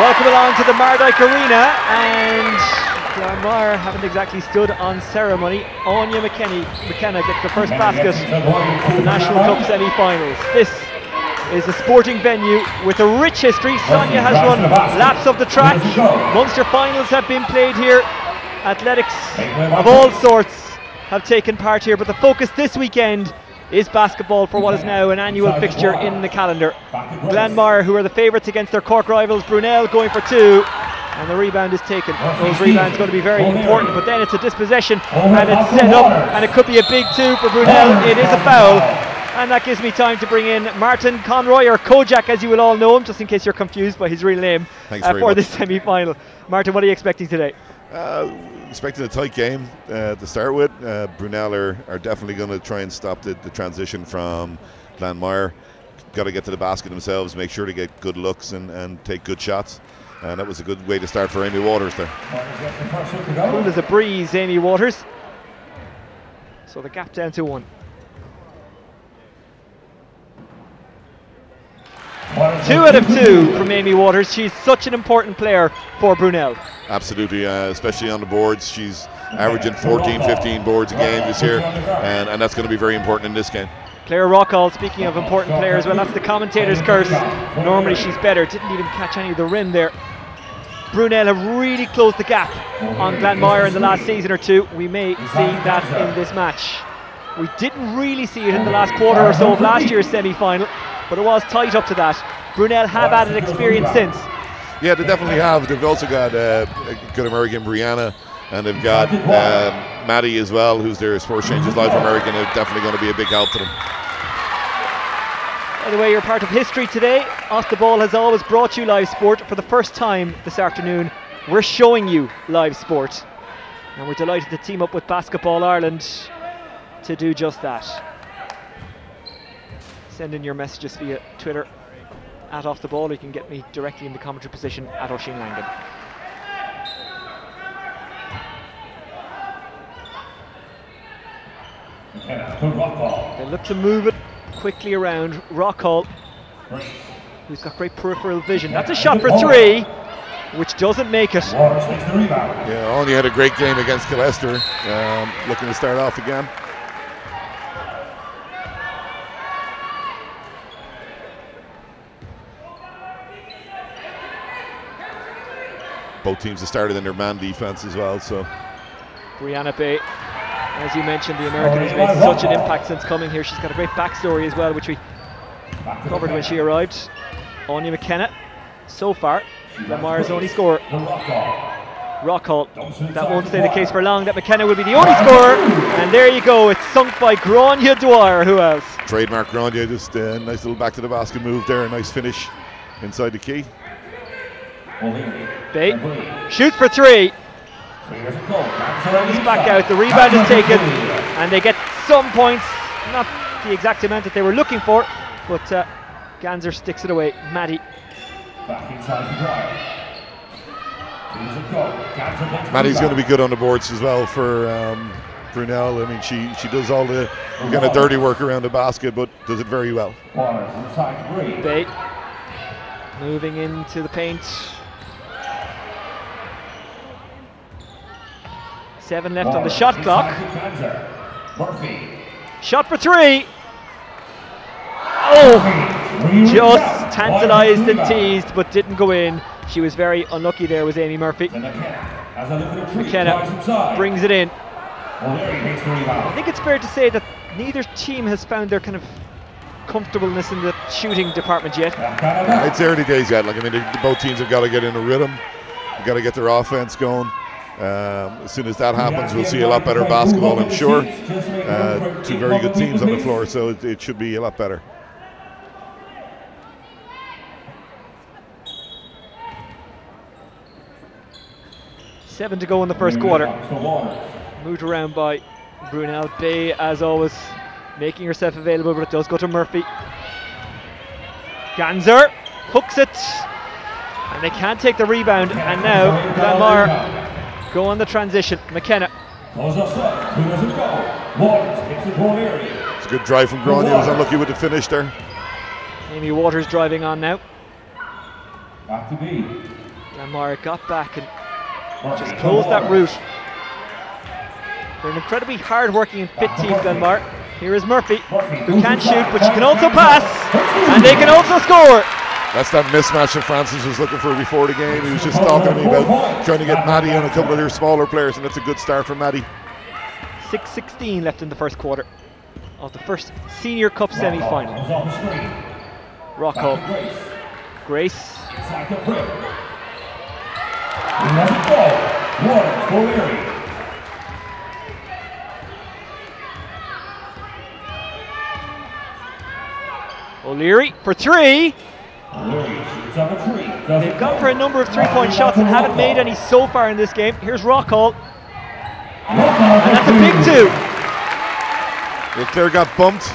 Welcome along to the Mardyke Arena, and Glanmire haven't exactly stood on ceremony. Anya McKenna gets the first basket of the National Cup semi-finals. This is a sporting venue with a rich history. Sonia has run laps of the track. Munster finals have been played here. Athletics of all sorts have taken part here, but the focus this weekend is basketball for what is now an annual fixture in the calendar. Glanmire, who are the favourites against their Cork rivals, Brunell, going for two, and the rebound is taken. Those rebounds going to be very important, but then it's a dispossession and it's set up, and it could be a big two for Brunell. It is a foul, and that gives me time to bring in Martin Conroy, or Kojak as you will all know him, just in case you're confused by his real name, for this semi-final. Martin, what are you expecting today? Expecting a tight game to start with. Brunell are definitely going to try and stop the transition from Glanmire. Got to get to the basket themselves, make sure to get good looks and take good shots. And that was a good way to start for Amy Waters there. Cool as a breeze, Amy Waters. So the gap down to one. 2 out of 2 from Amy Waters. She's such an important player for Brunell. Absolutely, especially on the boards. She's averaging 14, 15 boards a game this year, and that's going to be very important in this game. Claire Rockall, speaking of important players, well, that's the commentator's curse. Normally she's better. Didn't even catch any of the rim there. Brunell have really closed the gap on Glanmire in the last season or two. We may see that in this match. We didn't really see it in the last quarter or so of last year's semi-final, but it was tight up to that. Brunell have added experience since. Yeah, they definitely have. They've also got a good American, Brianna, and they've got Maddie as well, who's their Sports Changes Live American. They're definitely going to be a big help to them. By the way, you're part of history today. Off the Ball has always brought you live sport. For the first time this afternoon, we're showing you live sport. And we're delighted to team up with Basketball Ireland to do just that. Send in your messages via Twitter at Off the Ball. You can get me directly in the commentary position at Oisin Langan. They look to move it quickly around. Rockall, who's got great peripheral vision. That's a shot for three, which doesn't make it. Yeah, Anya had a great game against Killester. Looking to start off again. Both teams have started in their man defense as well. So Brianna Bay, as you mentioned, the American who's made such an impact since coming here. She's got a great backstory as well, which we covered when she arrived. Anya McKenna, so far, Glanmire's only scorer. Rockall, that won't stay the case for long. That McKenna will be the only scorer, and there you go. It's sunk by Grania Dwyer. Who else? Trademark Grania, just a nice little back to the basket move there. A nice finish inside the key. Bay shoots for three. He's back out. The rebound is taken, and they get some points. Not the exact amount that they were looking for, but Ganser sticks it away. Maddie. Maddie's going to be good on the boards as well for Brunell. I mean, she does all the kind of dirty work around the basket, but does it very well. Bay moving into the paint. 7 left on the shot clock. Shot for three. Oh, just tantalised and teased, but didn't go in. She was very unlucky there, was Amy Murphy. McKenna brings it in. I think it's fair to say that neither team has found their kind of comfortableness in the shooting department yet. It's early days yet. Like, I mean, both teams have got to get in a rhythm. They've got to get their offense going. As soon as that happens, we'll see a lot better basketball, I'm sure. Two very good teams on the floor, so it should be a lot better. Seven to go in the first quarter. Moved around by Brunell. Bay, as always, making herself available, but it does go to Murphy. Ganser hooks it, and they can't take the rebound. And now Glanmire go on the transition. McKenna. It's a good drive from Grania. Was unlucky with the finish there. Amy Waters driving on now. Back to B. Glanmire got back and just closed that route. They're an incredibly hard-working and fit team, Glanmire. Here is Murphy, who can shoot, but she can also pass, and they can also score. That's that mismatch that Francis was looking for before the game. He was just talking to me about trying to get Maddie on a couple of their smaller players, and that's a good start for Maddie. 6:16 left in the first quarter of the first Senior Cup semi-final. Rockall. Grace. O'Leary for three. They've gone for a number of three-point shots and haven't made any so far in this game. Here's Rockall. And that's a big two. Yeah, Claire got bumped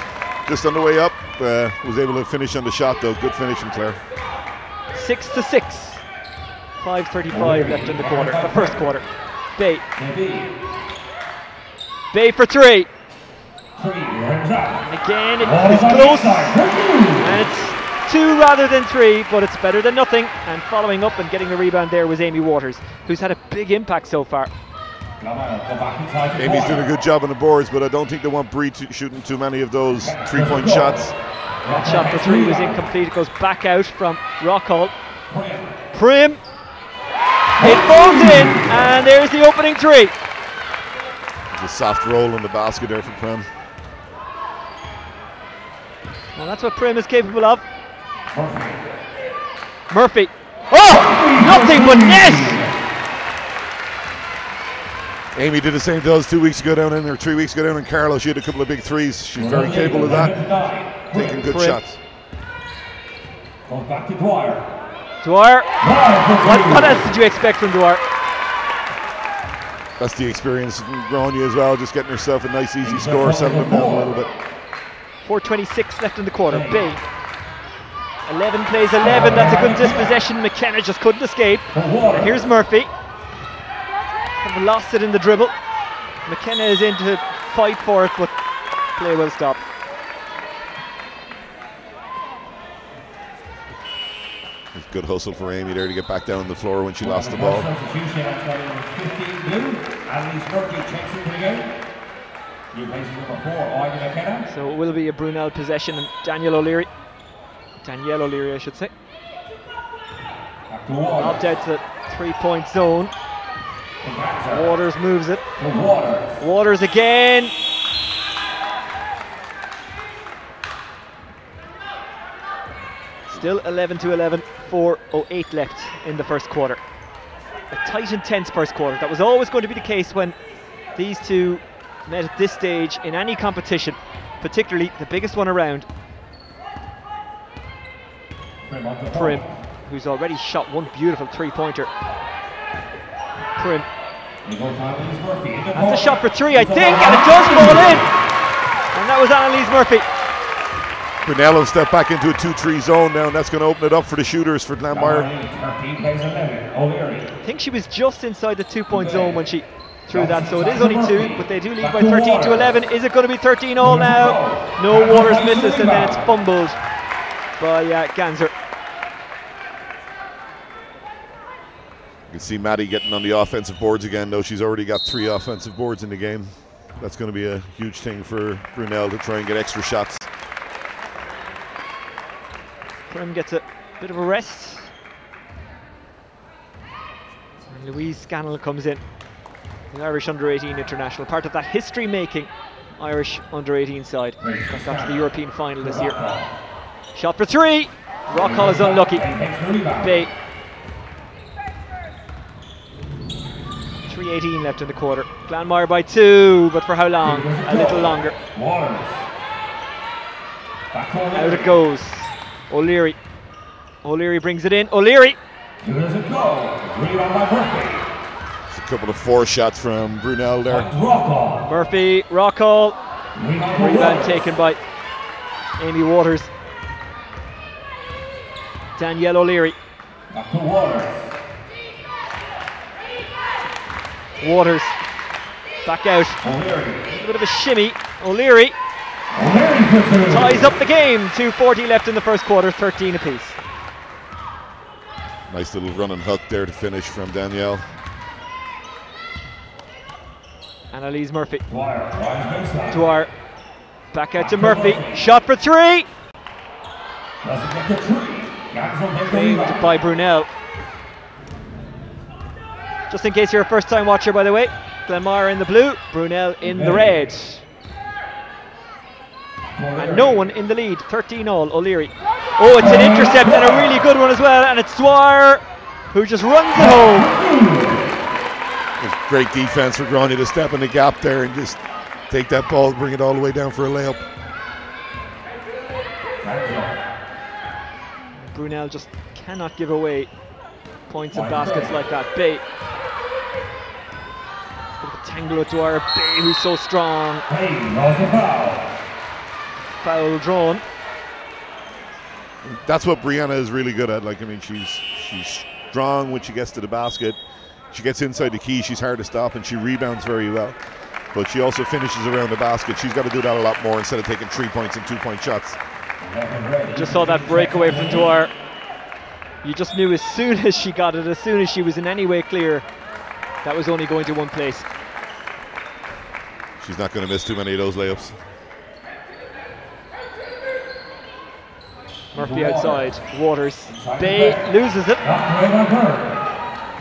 just on the way up. Was able to finish on the shot though. Good finish from Claire. 6-6. 5:35 left in the quarter, the first quarter. Bay. Bay for three. And again, it's close. And it's two rather than three, but it's better than nothing. And following up and getting the rebound there was Amy Waters, who's had a big impact so far. Amy's doing a good job on the boards, but I don't think they want Bree shooting too many of those three-point shots. That shot for three was incomplete. It goes back out from Rockall. Prim. It falls in, and there's the opening three. There's a soft roll in the basket there for Prim. Well, that's what Prim is capable of. Murphy. Oh! Nothing but net! Amy did the same to us 2 weeks ago down in, or 3 weeks ago down in Carlow. She had a couple of big threes. She's very capable of that. Taking good shots. Goes back to Dwyer. Dwyer. What else did you expect from Dwyer? That's the experience from Grania as well, just getting herself a nice easy score, settling down a little bit. 4:26 left in the quarter. Bay. 11 plays 11. That's a good dispossession. McKenna just couldn't escape. And here's Murphy. Kind of lost it in the dribble. McKenna is in to fight for it, but play will stop. Good hustle for Amy there to get back down on the floor when she lost the ball. So it will be a Brunell possession, and Danielle O'Leary, I should say, lobbed out to the three-point zone. Waters moves it. Waters again. Still 11-11, 4:08 left in the first quarter. A tight, intense first quarter. That was always going to be the case when these two met at this stage in any competition, particularly the biggest one around. Prim, who's already shot one beautiful three-pointer. Prim. That's a shot for three, I think, and it does fall in. And that was Annalise Murphy. Brunell will step back into a 2-3 zone now, and that's going to open it up for the shooters for Glanmire. I think she was just inside the 2-point zone when she threw that, so it is only two, but they do lead by 13-11. Is it going to be 13 all now? No, Waters misses, and then it's fumbled by Ganser. You can see Maddie getting on the offensive boards again, though. She's already got 3 offensive boards in the game. That's going to be a huge thing for Brunell to try and get extra shots. Prim gets a bit of a rest. And Louise Scannell comes in, the Irish under-18 international, part of that history-making Irish under-18 side that got to the European final this year. Shot for three. Rockall is unlucky. Bay. 3:18 left in the quarter. Glanmire by 2, but for how long? A little longer. Out it goes. O'Leary. O'Leary brings it in. O'Leary. It's a couple of 4 shots from Brunell there. Murphy, Rockall. Rebound taken by Amy Waters. Danielle O'Leary. Waters. Back out. A bit of a shimmy. O'Leary. Ties up the game. 2:40 left in the first quarter, 13 apiece. Nice little running hook there to finish from Danielle. Annalise Murphy. Dwyer. Back out to Murphy. Shot for three. Saved by Brunell. Just in case you're a first time watcher, by the way, Glanmire in the blue, Brunell in the red. And no one in the lead, 13-all, O'Leary. Oh, it's an intercept and a really good one as well, and it's Dwyer who just runs it home. It's great defense for Grania to step in the gap there and just take that ball, bring it all the way down for a layup. Brunell just cannot give away points and baskets like that. Bay. Tangle with Dwyer. Bay, who's so strong. Foul drawn. That's what Brianna is really good at. Like, I mean, she's strong when she gets to the basket. She gets inside the key. She's hard to stop, and she rebounds very well. But she also finishes around the basket. She's got to do that a lot more instead of taking 3 points and 2-point shots. Just saw that breakaway from Dwyer. You just knew as soon as she got it, as soon as she was in any way clear, that was only going to one place. She's not going to miss too many of those layups. Murphy outside. Waters. Bay loses it.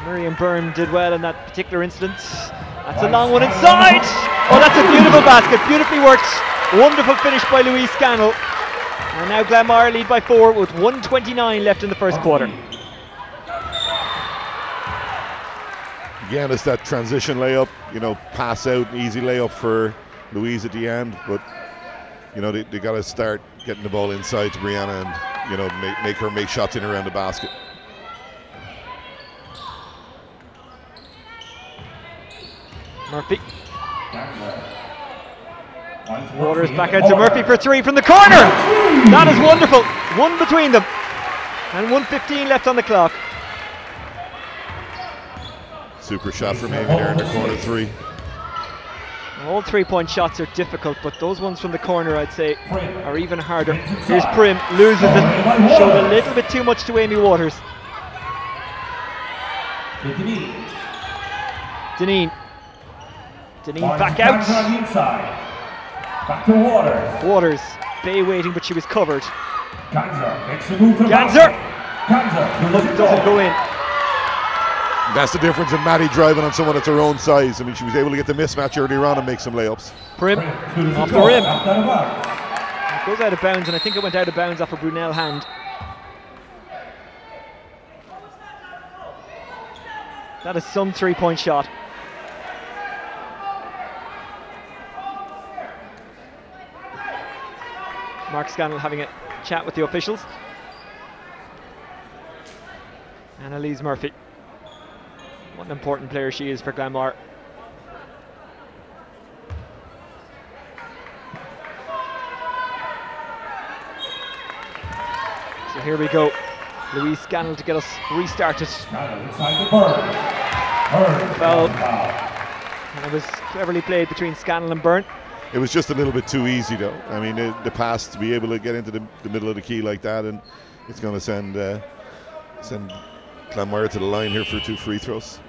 Miriam Byrne did well in that particular incident. That's a long one inside. Oh, that's a beautiful basket. Beautifully worked. Wonderful finish by Louise Scannell. And now Glanmire lead by 4 with 1:29 left in the first quarter. Again, it's that transition layup, you know, pass out, easy layup for Louise at the end, but you know, they got to start getting the ball inside to Brianna and, you know, make her make shots in around the basket. Murphy. Waters back out to Murphy for three from the corner. That is wonderful. One between them. And 1:15 left on the clock. Super shot from Amy there in the corner three. All 3-point shots are difficult, but those ones from the corner, I'd say, are even harder. Here's Prim, loses it. Showed a little bit too much to Amy Waters. Deneen back out. Back to Waters. Waters, Bay waiting, but she was covered. Ganser makes a move to Ganser doesn't go in. That's the difference in Maddie driving on someone that's her own size. I mean, she was able to get the mismatch earlier on and make some layups. Prim off the rim. It goes out of bounds, and I think it went out of bounds off a Brunell hand. That is some 3-point shot. Mark Scannell having a chat with the officials. Annalise Murphy. What an important player she is for Glanmire. So here we go. Louise Scannell to get us restarted. Foul. And it was cleverly played between Scannell and Byrne. It was just a little bit too easy, though. I mean, the pass to be able to get into the middle of the key like that, and it's going to send Glanmire to the line here for 2 free throws.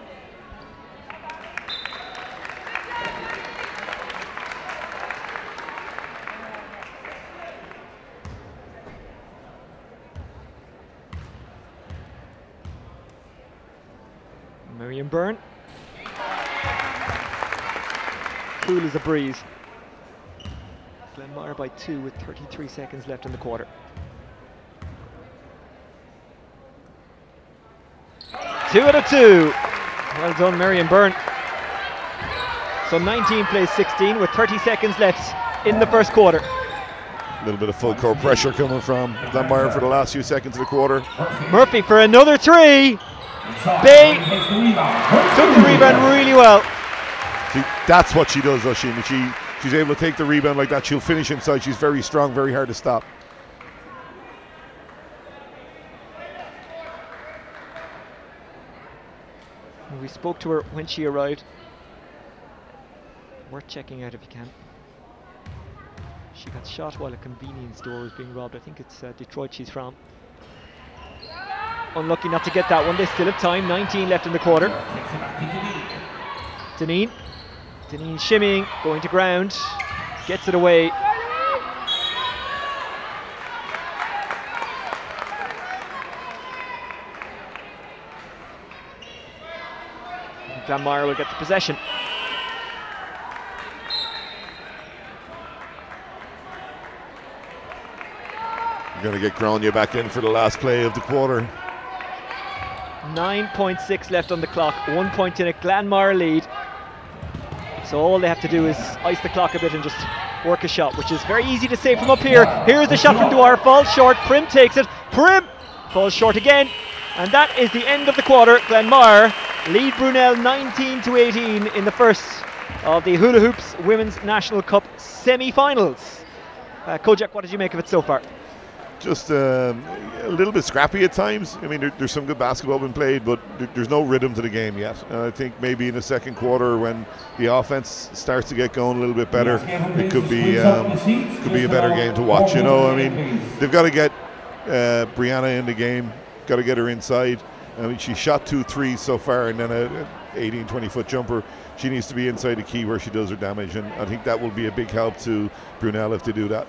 Miriam Byrne. Cool as a breeze. Glanmire by 2 with 33 seconds left in the quarter. 2 out of 2. Well done, Miriam Byrne. So 19 plays 16 with 30 seconds left in the first quarter. A little bit of full court pressure coming from Glanmire for the last few seconds of the quarter. Murphy for another 3. Bay took the rebound really well. See, that's what she does, though. She's able to take the rebound like that. She'll finish inside. She's very strong, very hard to stop. We spoke to her when she arrived. Worth checking out if you can. She got shot while a convenience store was being robbed. I think it's Detroit she's from. unlucky not to get that one. They still have time, 19 left in the quarter. Deneen shimmying, going to ground, gets it away. Glanmire will get the possession. You're going to get Grania back in for the last play of the quarter. 9.6 left on the clock, 1 point in a Glanmire lead. So all they have to do is ice the clock a bit and just work a shot, which is very easy to say from up here. Here's the shot from Dwyer, falls short, Prim takes it, Prim falls short again, and that is the end of the quarter. Glanmire lead Brunell 19-18 in the first of the Hula Hoops Women's National Cup semi-finals. Kojak, what did you make of it so far? Just a little bit scrappy at times. I mean, there's some good basketball being played, but there's no rhythm to the game yet. I think maybe in the second quarter, when the offense starts to get going a little bit better, it could be a better game to watch. You know, I mean, they've got to get Brianna in the game, got to get her inside. I mean, she shot 2 threes so far, and then a 18-20 foot jumper. She needs to be inside the key where she does her damage, and I think that will be a big help to Brunell if they do that.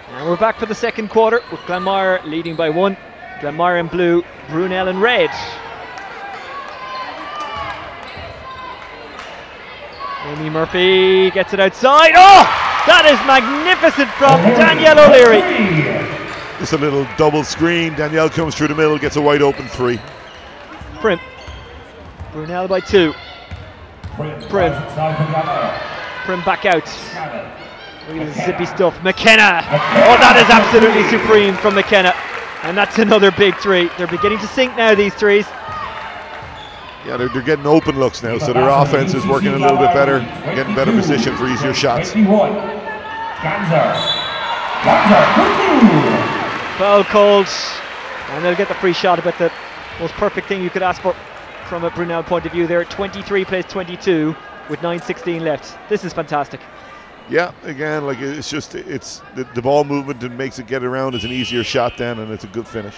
And we're back for the second quarter with Glanmire leading by 1. Glanmire in blue, Brunell in red. Amy Murphy gets it outside. Oh, that is magnificent from Danielle O'Leary. Just a little double screen. Danielle comes through the middle, gets a wide open 3. Prim. Brunell by 2. Prim back out. Look at the zippy stuff. McKenna. Oh, that is absolutely supreme from McKenna. And that's another big 3. They're beginning to sink now, these 3s. Yeah, they're getting open looks now, so their offense is working a little bit better, getting better position for easier shots. Foul called, and they'll get the free shot. About the most perfect thing you could ask for from a Brunel point of view there. 23 plays 22 with 9:16 left. This is fantastic. Yeah, again, like it's just the ball movement that makes it get around is an easier shot then, and it's a good finish.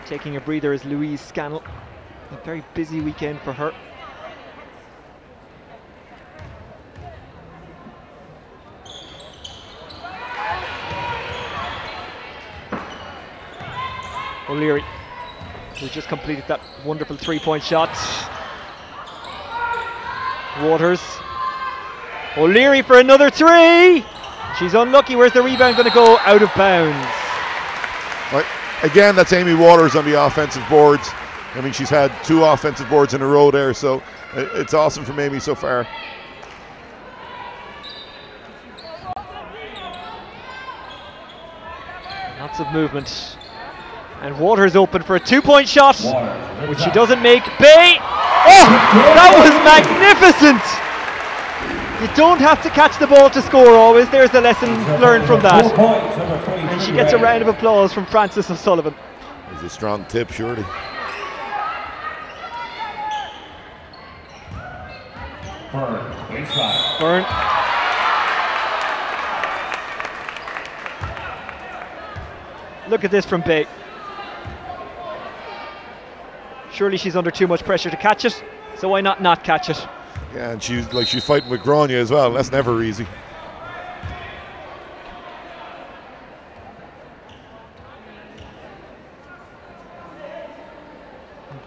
Taking a breather is Louise Scannell. A very busy weekend for her. O'Leary, who just completed that wonderful 3-point shot. Waters. O'Leary for another 3. She's unlucky. Where's the rebound going to go? Out of bounds. Right. Again, that's Amy Waters on the offensive boards. I mean, she's had 2 offensive boards in a row there, so it's awesome from Amy so far. Lots of movement. And Waters open for a 2-point shot, which she doesn't make. Bay! Oh, that was magnificent! You don't have to catch the ball to score always. There's the lesson learned from that. And she gets a round of applause from Frances O'Sullivan. It's a strong tip, surely. Byrne. Look at this from Bay. Surely she's under too much pressure to catch it, so why not catch it? Yeah, and she's fighting with Grania as well. That's never easy.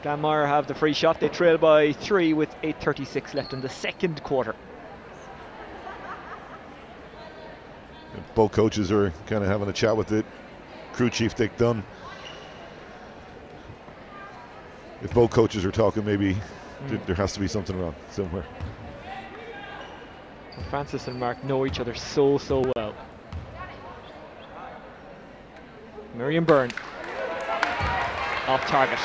Glanmire have the free shot. They trail by 3 with 8:36 left in the second quarter. Both coaches are kind of having a chat with the crew chief, Dick Dunn. If both coaches are talking, maybe there has to be something wrong somewhere. Francis and Mark know each other so well. Miriam Byrne off target.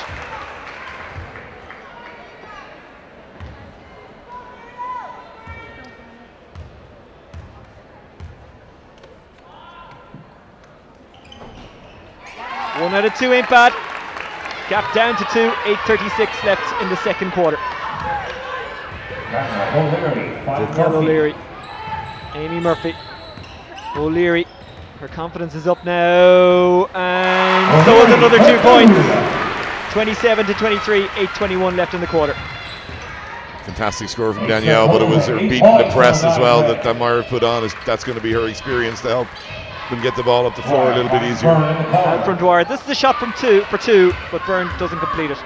One out of two ain't bad. Gap down to 2, 8:36 left in the second quarter. O'Leary, Amy Murphy, O'Leary, her confidence is up now, and so is another 2 points. 27-23, 8:21 left in the quarter. Fantastic score from Danielle, but it was her beating the press as well that Glanmire put on. That's going to be her experience to help them get the ball up the floor a little bit easier. Out from Dwyer. This is a shot from for two, but Byrne doesn't complete it.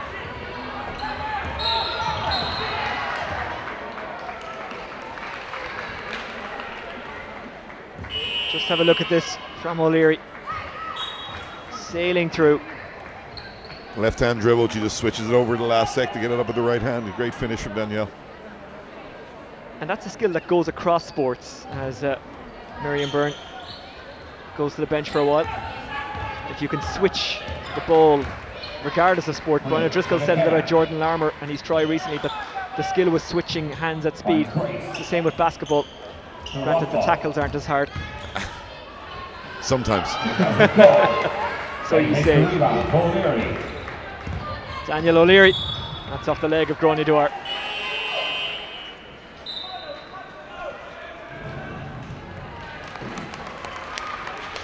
Just have a look at this from O'Leary. Sailing through. Left hand dribble, she just switches it over the last sec to get it up with the right hand. A great finish from Danielle. And that's a skill that goes across sports, as Miriam Byrne goes to the bench for a while. If you can switch the ball regardless of sport. Brian O'Driscoll said it about Jordan Larmour and his try recently, that the skill was switching hands at speed. It's the same with basketball. Granted, the tackles aren't as hard. Sometimes. So you say. Daniel O'Leary. That's off the leg of Gráinne Dwyer.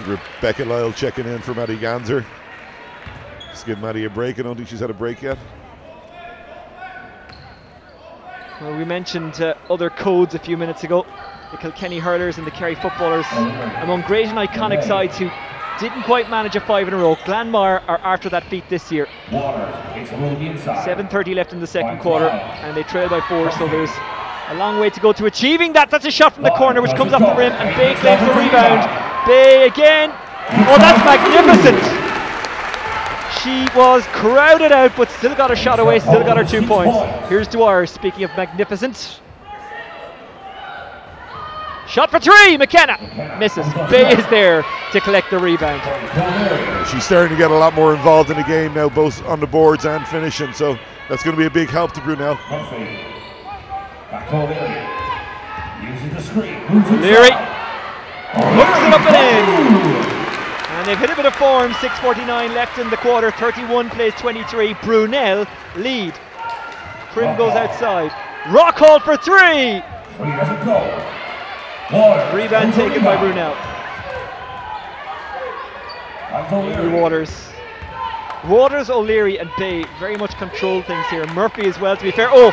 Rebecca Lyle checking in for Maddie Ganser. Just give Maddie a break. I don't think she's had a break yet. Well, we mentioned other codes a few minutes ago. The Kilkenny hurlers and the Kerry footballers among great and iconic sides who didn't quite manage a 5 in a row. Glanmire are after that feat this year. 7:30 left in the second quarter and they trail by 4, so there's a long way to go to achieving that. That's a shot from the corner which comes off the rim and Bay claims the rebound. Bay again. Oh, that's magnificent. She was crowded out but still got a shot away, still got her 2 points. Here's Dwyer, speaking of magnificent. Shot for 3, McKenna misses. Bay is there to collect the rebound. She's starting to get a lot more involved in the game now, both on the boards and finishing, so that's going to be a big help to Brunell. Leary hooks it up and in. And they've hit a bit of form. 6:49 left in the quarter. 31 plays 23. Brunell lead. Prim goes outside. Rockhold for 3. Rebound taken by Brunell. Waters, O'Leary and Bay very much control things here. Murphy as well, to be fair. Oh,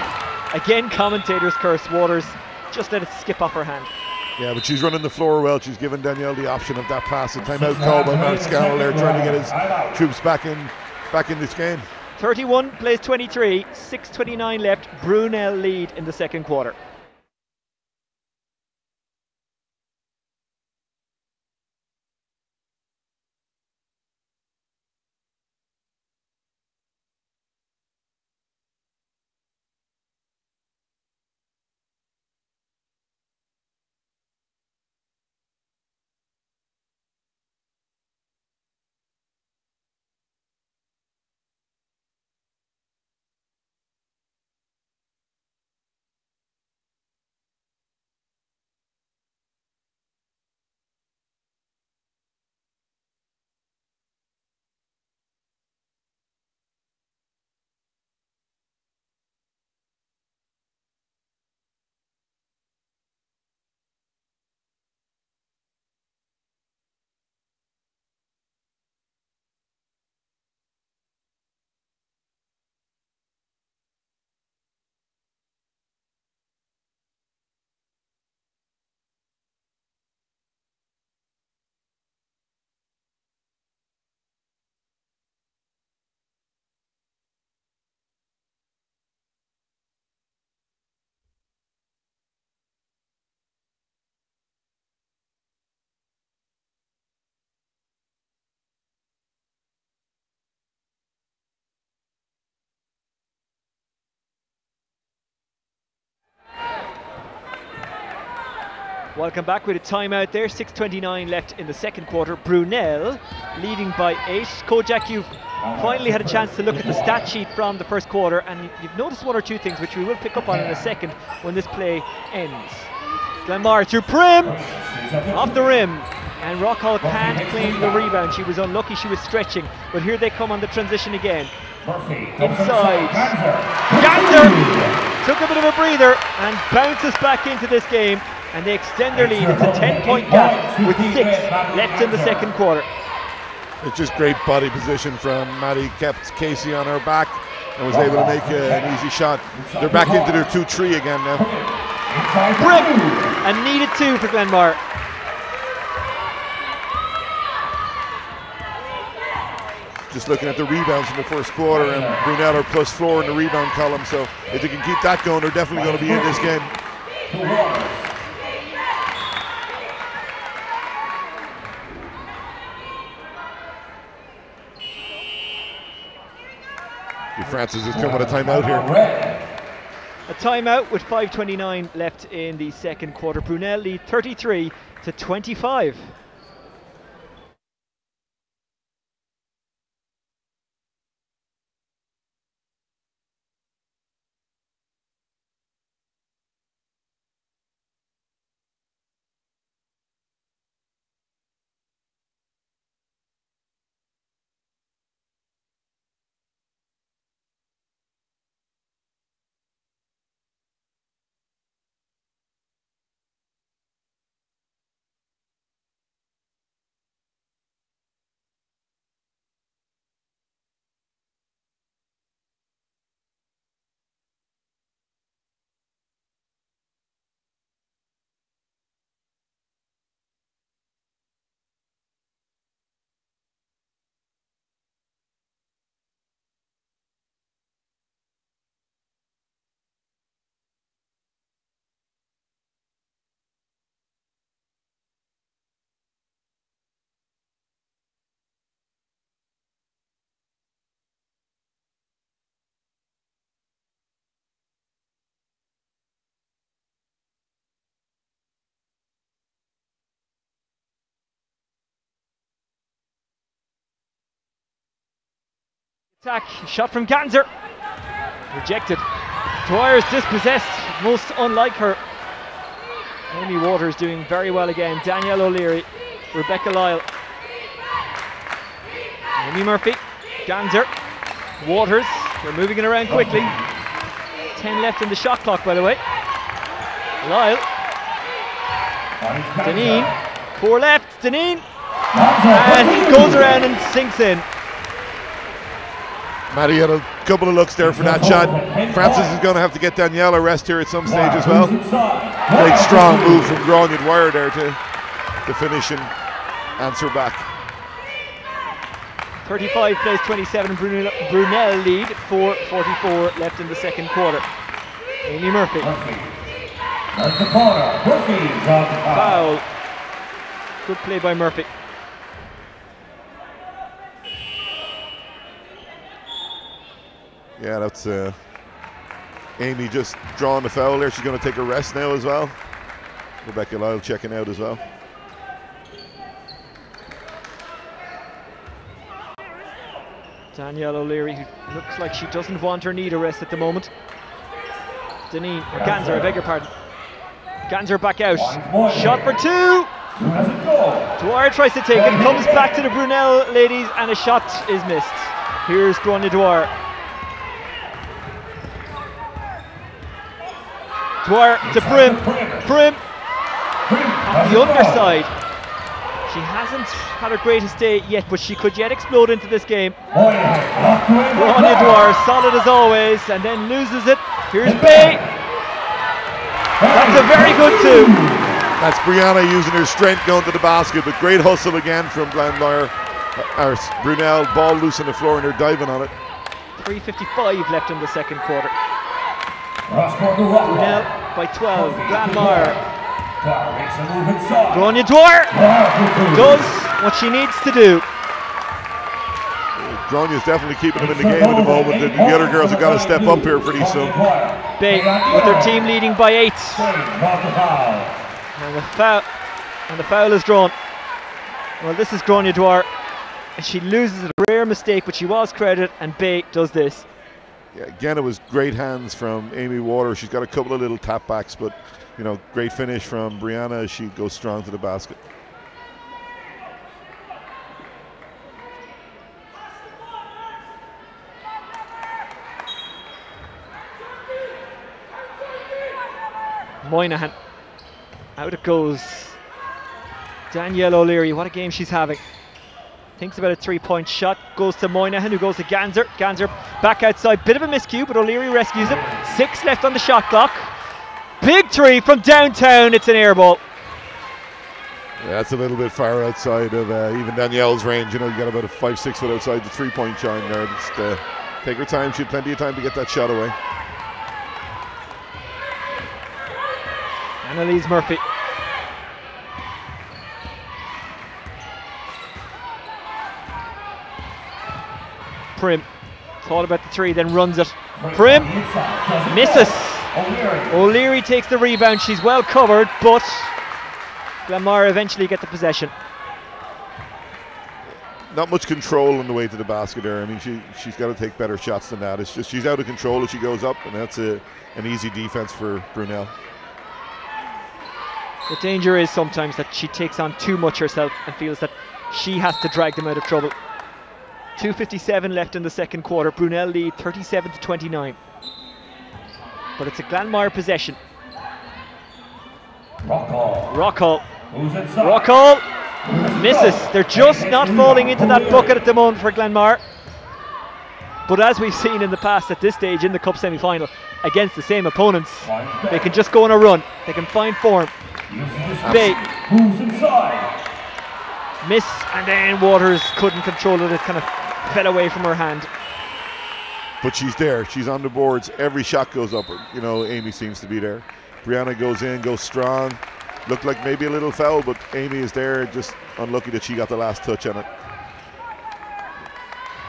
again commentators curse. Waters just let it skip off her hand. Yeah, but she's running the floor well. She's given Danielle the option of that pass. A timeout call by Mark Scannell there, trying to get his troops back in this game. 31 plays 23. 6:29 left. Brunell lead in the second quarter. Welcome back with a timeout there. 6:29 left in the second quarter. Brunell leading by 8. Kojak, you've finally had a chance to look at the stat sheet from the first quarter, and you've noticed one or two things which we will pick up on in a second when this play ends. Glanmire through Prim, off the rim, and Rockall can't claim the rebound. She was unlucky, she was stretching, but here they come on the transition again. Inside, Ganser took a bit of a breather and bounces back into this game, and they extend their lead. It's a 10-point gap with 6 left in the second quarter. It's just great body position from Maddie, kept Casey on her back and was able to make an easy shot. They're back into their 2-3 again now. Brick, and needed 2 for Glanmire. Just looking at the rebounds in the first quarter, and Brunell are +4 in the rebound column, so if they can keep that going, they're definitely going to be in this game. Francis has come with a timeout here. A timeout with 5:29 left in the second quarter. Brunell lead 33-25. Attack, shot from Ganser, rejected. Dwyer's dispossessed, most unlike her. Amy Waters doing very well again. Danielle O'Leary, Rebecca Lyle, Amy Murphy, Ganser, Waters. They're moving it around quickly. 10 left in the shot clock, by the way. Lyle, Deneen, 4 left. Deneen, and goes around and sinks in. Maddie had a couple of looks there for that shot. Francis is going to have to get Danielle a rest here at some stage as well. Great strong move from Grania Dwyer there to finish and answer back. 35 plays 27, Brunell lead, 4:44 left in the second quarter. Amy Murphy. Foul. Good play by Murphy. Yeah, that's Amy just drawing the foul there. She's going to take a rest now as well. Rebecca Lyle checking out as well. Danielle O'Leary, who looks like she doesn't want or need a rest at the moment. Deneen, or Ganser, I beg your pardon. Ganser back out. Shot for 2. Dwyer tries to take it, comes back to the Brunell ladies, and a shot is missed. Here's Grania Dwyer. Dwyer to Prim. Prim on the underside. She hasn't had her greatest day yet, but she could yet explode into this game. Grania Dwyer, solid as always, and then loses it. Here's Bay. That's a very good 2. That's Brianna using her strength going to the basket, but great hustle again from Glanmire. Brunell, ball loose on the floor, and they're diving on it. 3:55 left in the second quarter. Brunell by 12. Glanmire. Grania Dwyer does what she needs to do. Grania's definitely keeping them in the game at the moment. The other girls have got to step up here pretty soon. Bay with their team leading by 8. And the foul is drawn. Well, this is Gráinne Dwyer. She loses a rare mistake, but she was credited, and Bay does this. Yeah, again, it was great hands from Amy Waters. She's got a couple of little tap backs, but you know, great finish from Brianna as she goes strong to the basket. Moynihan, out it goes. Danielle O'Leary, what a game she's having. Thinks about a 3-point shot, goes to Moynihan, who goes to Ganser. Ganser back outside, bit of a miscue, but O'Leary rescues him. 6 left on the shot clock. Big 3 from downtown, it's an air ball. Yeah, that's a little bit far outside of even Danielle's range. You know, you got about a 5-6 foot outside the 3-point shine there. Just take her time, she had plenty of time to get that shot away. Annalise Murphy. Prim thought about the 3, then runs it. Prim misses. O'Leary takes the rebound. She's well covered, but Glanmire eventually get the possession. Not much control on the way to the basket there. I mean, she's got to take better shots than that. It's just she's out of control as she goes up, and that's an easy defense for Brunell. The danger is sometimes that she takes on too much herself and feels that she has to drag them out of trouble. 2:57 left in the second quarter. Brunell lead 37-29. But it's a Glanmire possession. Rockall misses. They're just not falling into that bucket at the moment for Glanmire. But as we've seen in the past at this stage in the Cup semi-final against the same opponents, they can just go on a run. They can find form. Bay miss, and then Waters couldn't control it. It kind of fell away from her hand. But she's there. She's on the boards. Every shot goes up. You know, Amy seems to be there. Brianna goes in, goes strong. Looked like maybe a little foul, but Amy is there. Just unlucky that she got the last touch on it.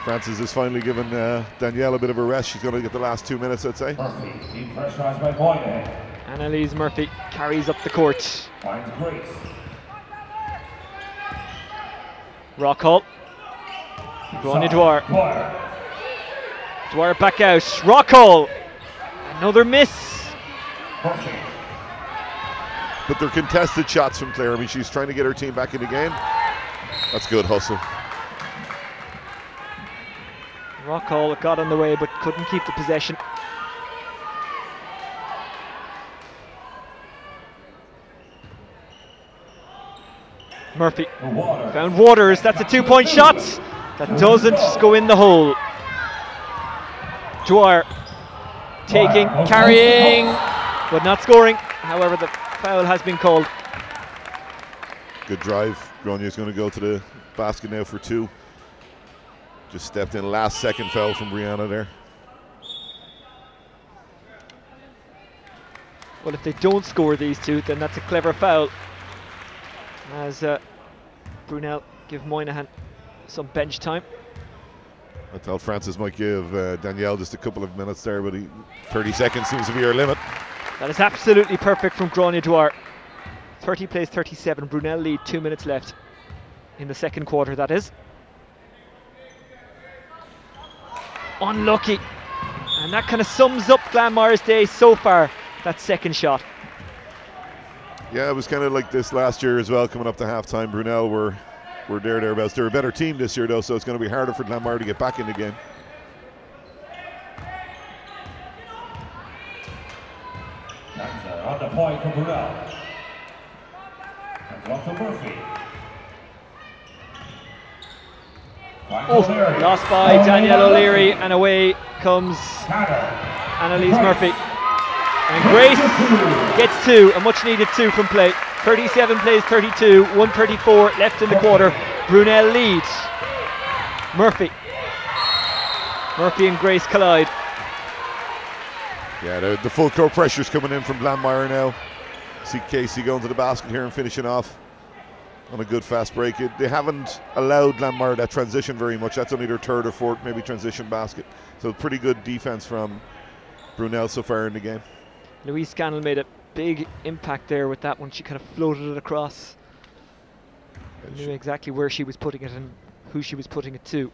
Francis is finally given Danielle a bit of a rest. She's going to get the last 2 minutes, I'd say. Annalise Murphy carries up the court. Rockall. Gráinne Dwyer. Dwyer back out. Rockall. Another miss. But they're contested shots from Claire. I mean, she's trying to get her team back in the game. That's good hustle. Rockall got on the way but couldn't keep the possession. Murphy found Waters. That's a 2-point shot. That doesn't go in the hole. Dwyer taking, carrying, but not scoring. However, the foul has been called. Good drive. Gráinne is going to go to the basket now for 2. Just stepped in, last second foul from Brianna there. Well, if they don't score these 2, then that's a clever foul. As Brunell give Moynihan some bench time. I thought Francis might give Danielle just a couple of minutes there, but 30 seconds seems to be her limit. That is absolutely perfect from Gráinne Dwyer. 30 plays 37. Brunell lead, 2 minutes left in the second quarter, that is. Unlucky. And that kind of sums up Glanmire's day so far, that second shot. Yeah, it was kind of like this last year as well, coming up to halftime. Brunell were thereabouts. They're a better team this year, though, so it's going to be harder for Glanmire to get back in the game. On the point for Brunell. Comes off to Murphy. Lost by Danielle O'Leary, and away comes Annalise Murphy. And Grace gets 2, a much needed 2 from play. 37 plays 32, 1:34 left in the quarter. Brunell leads. Murphy and Grace collide. Yeah, the full court pressure's coming in from Glanmire now. See Casey going to the basket here and finishing off on a good fast break. They haven't allowed Glanmire that transition very much. That's only their 3rd or 4th maybe transition basket. So pretty good defense from Brunell so far in the game. Louise Scannell made a Big impact there with that one. She kind of floated it across. Knew exactly where she was putting it and who she was putting it to.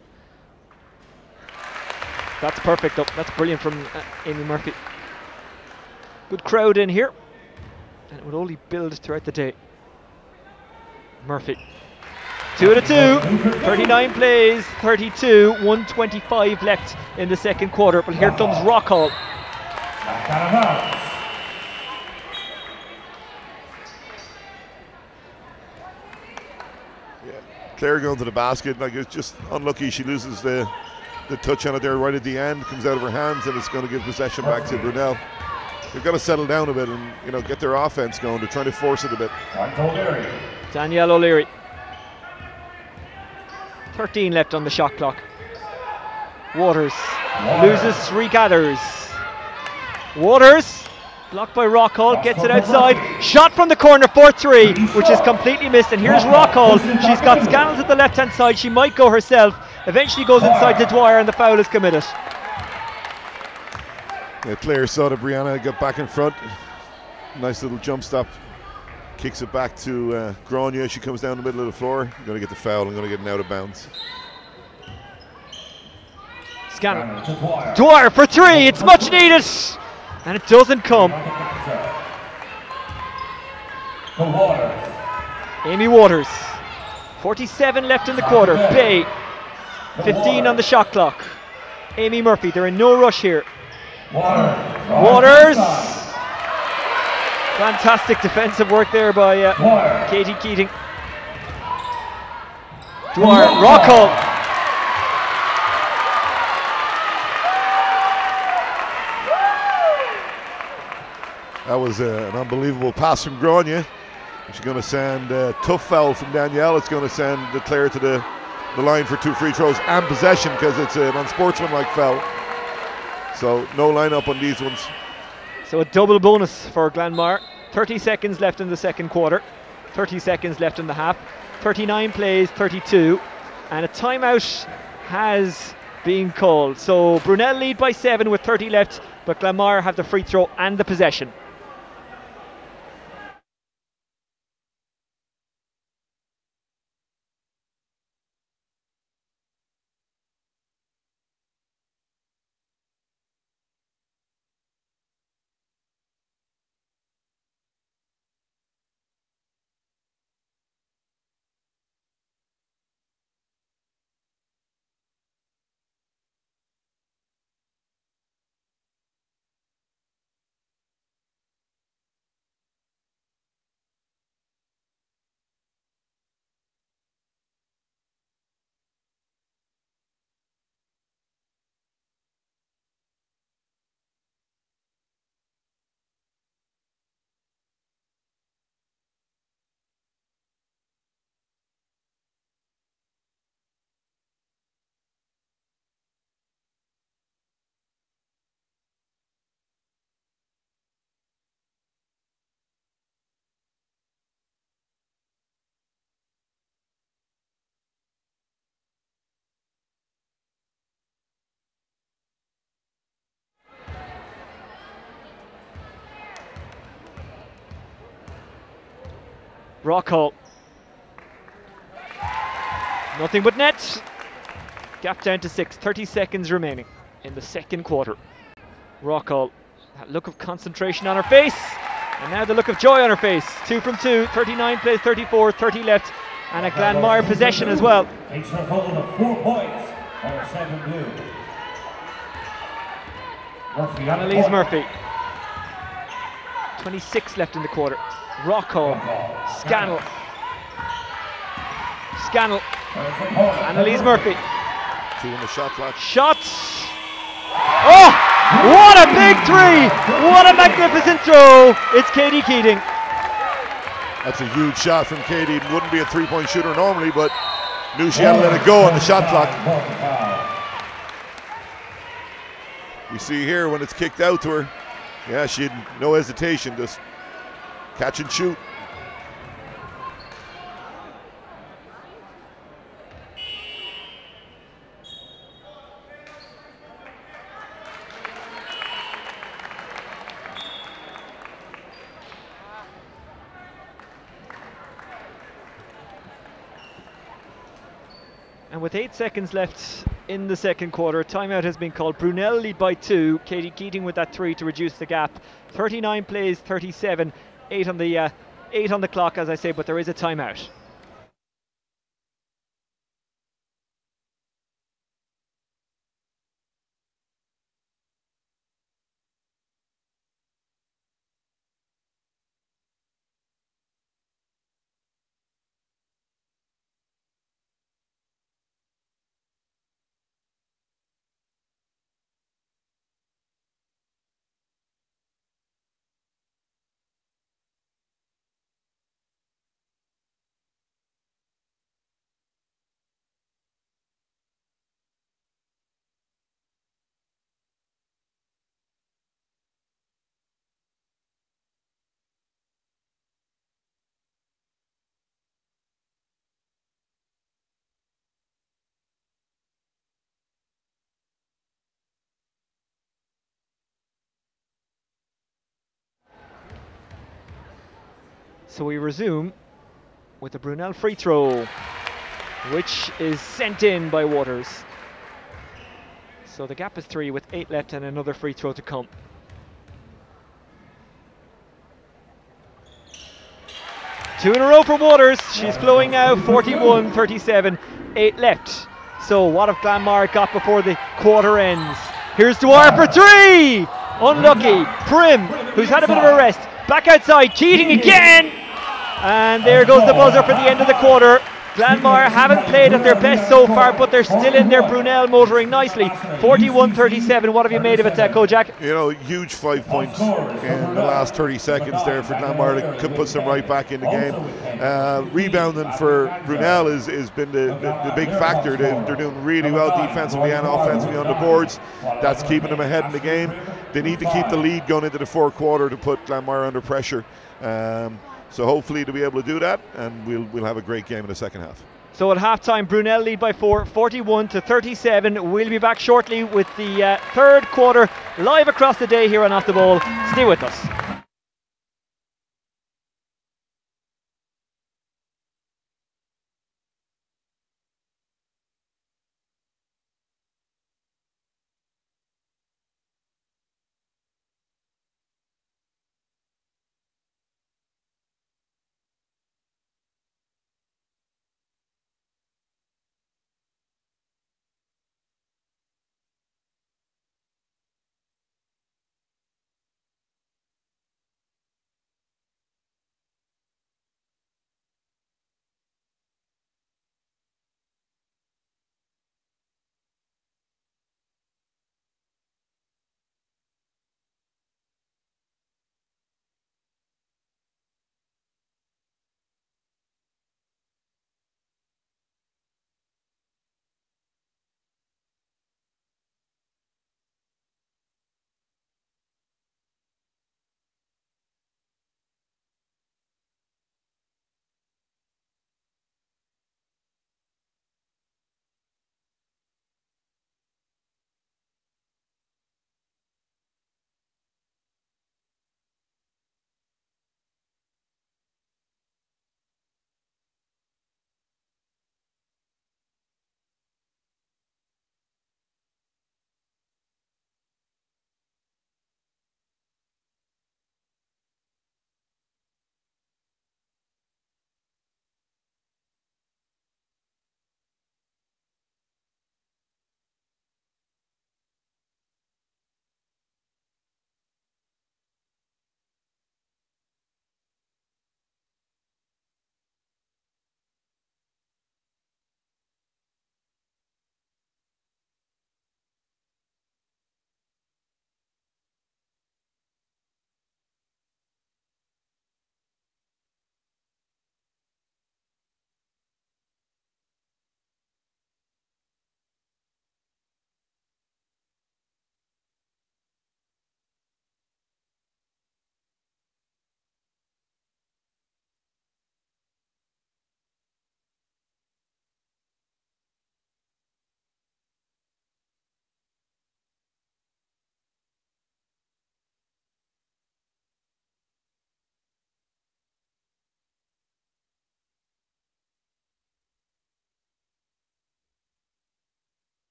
That's perfect though. That's brilliant from Amy Murphy. Good crowd in here. And it would only build throughout the day. Murphy. 2-2. 39 plays, 32, 125 left in the second quarter. But here comes Rockall. Claire going to the basket, like it's just unlucky she loses the touch on it there right at the end, comes out of her hands, and it's going to give possession back to Brunell. They've got to settle down a bit and get their offense going. They're trying to force it a bit. Danielle O'Leary. 13 left on the shot clock. Waters loses, regathers. Waters blocked by Rockall, gets it outside. Shot from the corner for 3, which is completely missed. And here's Rockall. She's got Scannell at the left hand side. She might go herself. Eventually goes inside to Dwyer, and the foul is committed. Yeah, Claire saw that Brianna got back in front. Nice little jump stop. Kicks it back to Grania. She comes down the middle of the floor. I'm going to get the foul. I'm going to get an out of bounds. Scannell. Dwyer for 3. It's much needed. And it doesn't come. Amy Waters. 47 left in the quarter. Bay. 15 on the shot clock. Amy Murphy. They're in no rush here. Waters. Fantastic defensive work there by Katie Keating. Dwyer. Rockall. That was an unbelievable pass from Grania. She's going to send a tough foul from Danielle. It's going to send Claire to the line for 2 free throws and possession because it's an unsportsmanlike foul. So no lineup on these ones. So a double bonus for Glanmire. 30 seconds left in the second quarter. 30 seconds left in the half. 39 plays, 32. And a timeout has been called. So Brunell lead by 7 with 30 left, but Glanmire have the free throw and the possession. Rockall. Nothing but net. Gap down to 6. 30 seconds remaining in the second quarter. Rockall. That look of concentration on her face. And now the look of joy on her face. 2 from 2. 39 plays, 34. 30 left. And a Glanmire possession as well. Takes her total of 4 points on 7 blue. Annalise Murphy. 26 left in the quarter. Rockall. Scannell. Scannell. Annalise Murphy. 2 on the shot clock. Shots. Oh! What a big 3! What a magnificent throw! It's Katie Keating. That's a huge shot from Katie. Wouldn't be a 3-point shooter normally, but knew she had to let it go on the shot clock. You see here when it's kicked out to her, yeah, she had no hesitation, just catch and shoot. And with 8 seconds left in the second quarter, timeout has been called. Brunel lead by 2. Katie Keating with that 3 to reduce the gap. 39 plays, 37. 8 on the clock, as I say, but there is a timeout. So we resume with the Brunel free throw, which is sent in by Waters. So the gap is 3 with 8 left and another free throw to come. Two in a row for Waters. She's flowing now, 41-37, 8 left. So what have Glanmire got before the quarter ends? Here's Dwyer for 3! Unlucky. Prim, who's had a bit of a rest, back outside, Keating again! And there goes the buzzer for the end of the quarter. Glanmire haven't played at their best so far, but they're still in there. Brunel motoring nicely. 41-37. What have you made of it, Kojak? You know, huge 5 points in the last 30 seconds there for Glanmire that could put them right back in the game. Rebounding for Brunel has been the big factor. They're doing really well defensively and offensively on the boards. That's keeping them ahead in the game. They need to keep the lead going into the fourth quarter to put Glanmire under pressure. So hopefully they'll be able to do that, and we'll have a great game in the second half. So at halftime, Brunel lead by 4, 41-37. We'll be back shortly with the third quarter live across the day here on Off the Ball. Stay with us.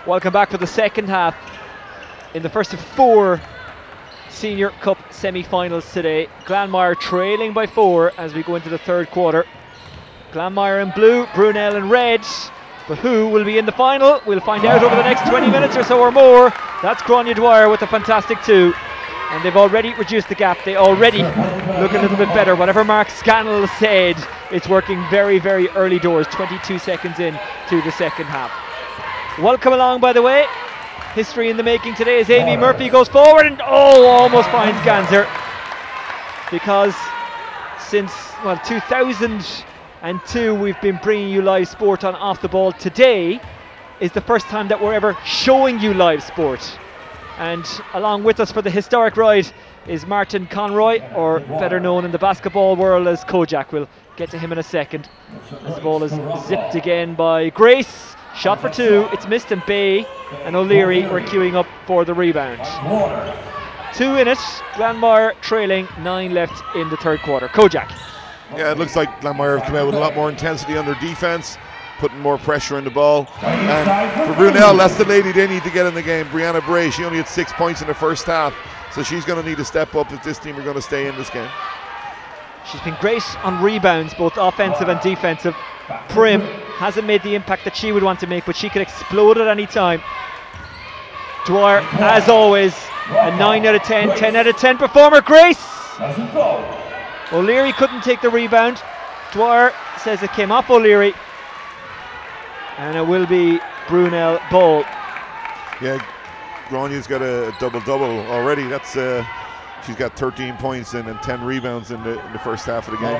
Welcome back for the second half in the first of 4 Senior Cup semi-finals today. Glanmire trailing by 4 as we go into the third quarter. Glanmire in blue, Brunell in red. But who will be in the final? We'll find out over the next 20 minutes or so or more. That's Gráinne Dwyer with a fantastic 2. And they've already reduced the gap. They already look a little bit better. Whatever Mark Scannell said, it's working very, very early doors. 22 seconds in to the second half. Welcome along, by the way. History in the making today as Amy Murphy goes forward and almost finds Ganser. Because since 2002 we've been bringing you live sport on Off the Ball. Today is the first time that we're ever showing you live sport. And along with us for the historic ride is Martin Conroy, or better known in the basketball world as Kojak. We'll get to him in a second. As the ball is zipped again by Grace. Shot for 2, it's missed, and Bay and O'Leary were queuing up for the rebound. 2 in it, Glanmire trailing, 9 left in the third quarter. Kojak. Yeah, it looks like Glanmire have come out with a lot more intensity on their defence, putting more pressure on the ball. And for Brunell, that's the lady they need to get in the game. Brianna Bray, she only had 6 points in the first half, so she's going to need to step up if this team are going to stay in this game. She's been great on rebounds, both offensive and defensive. Prim hasn't made the impact that she would want to make, but she could explode at any time. Dwyer, as always, a 9 out of 10, 10 out of 10 performer. Grace! O'Leary couldn't take the rebound. Dwyer says it came off O'Leary. And it will be Brunell ball. Yeah, Gráinne's got a double-double already. That's she's got 13 points and 10 rebounds in the first half of the game.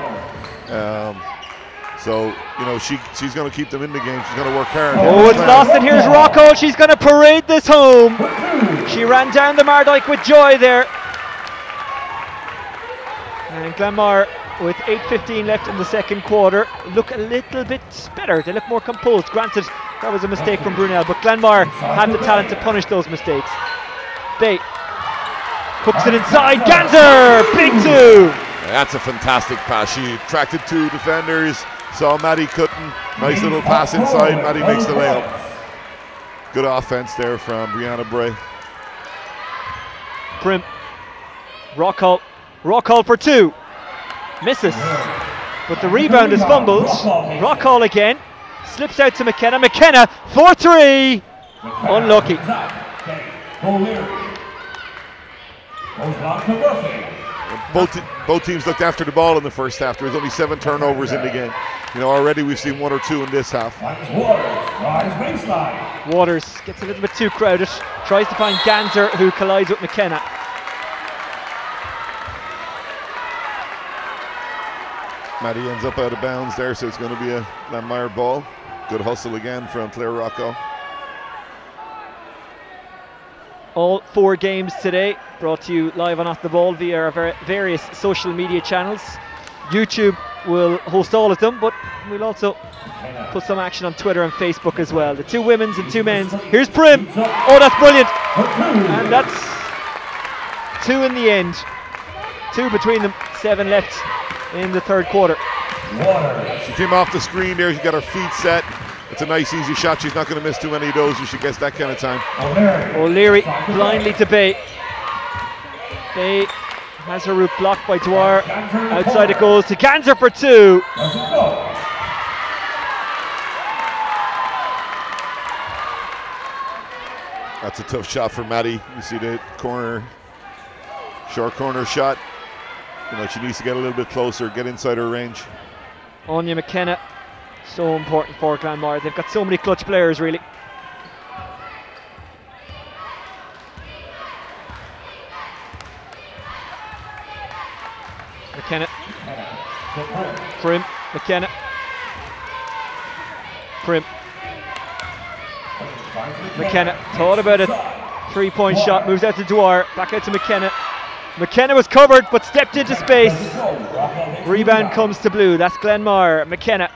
So, you know, she's going to keep them in the game. She's going to work hard. Oh, it's lost, and here's Rocco. She's going to parade this home. She ran down the Mardyke with joy there. And Glanmire, with 8:15 left in the second quarter, look a little bit better. They look more composed. Granted, that was a mistake from Brunell, but Glanmire had the talent to punish those mistakes. Bay hooks it inside. Ganser, big 2. That's a fantastic pass. She attracted 2 defenders. Saw Maddie cutting. Nice little pass inside. Maddie makes the layup. Good offense there from Brianna Bray. Prim. Rockall for 2. Misses. But the rebound is fumbled. Rockall again. Slips out to McKenna. McKenna for 3. Unlucky. Both teams looked after the ball in the first half. There was only 7 turnovers in the game. You know, already we've seen 1 or 2 in this half. Waters gets a little bit too crowded. Tries to find Ganser, who collides with McKenna. Maddie ends up out of bounds there, so it's going to be a Glanmire ball. Good hustle again from Claire Rocco. All 4 games today brought to you live on Off the Ball via our various social media channels. YouTube will host all of them, but we'll also put some action on Twitter and Facebook as well. The 2 women's and 2 men's. Here's Prim. Oh, that's brilliant. And that's 2 in the end. 2 between them, 7 left in the third quarter. She came off the screen there. She got her feet set. It's a nice easy shot. She's not going to miss too many of those if she gets that kind of time. O'Leary blindly to Bay. Bay has her route blocked by Dwyer. Outside it goes to Ganser for 2. That's a tough shot for Maddie. You see the corner, short corner shot. You know, she needs to get a little bit closer, get inside her range. Anya McKenna, so important for Glanmire. They've got so many clutch players, really. McKenna. Prim. McKenna. Prim. McKenna thought about a 3-point shot, moves out to Dwyer, back out to McKenna. McKenna was covered but stepped into space. Rebound comes to blue. That's Glanmire. McKenna.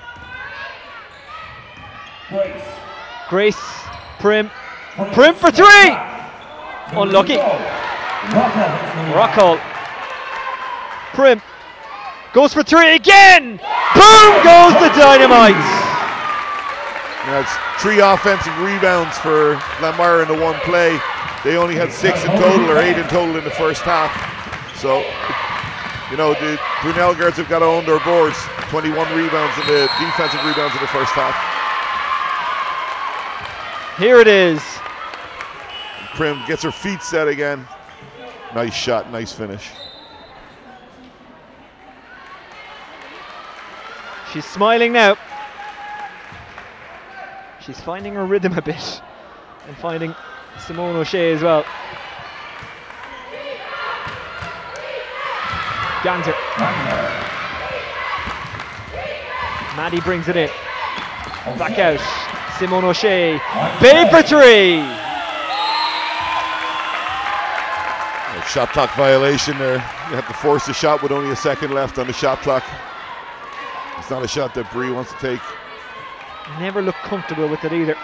Grace. Prim. Prim for 3. Unlucky. Rockall. Prim. Goes for 3 again. Boom goes the dynamite. Now it's 3 offensive rebounds for Glanmire in the one play. They only had 6 in total, or 8 in total in the first half. So, you know, the Brunell guards have got to own their boards. 21 rebounds in the defensive rebounds in the first half. Here it is. Prim gets her feet set again. Nice shot, nice finish. She's smiling now. She's finding her rhythm a bit and finding Simone O'Shea as well. Ganser. Maddie brings it in. Back out. Simone O'Shea. Bay for 3. Shot clock violation there. You have to force the shot with only a second left on the shot clock. It's not a shot that Bree wants to take. Never look comfortable with it either.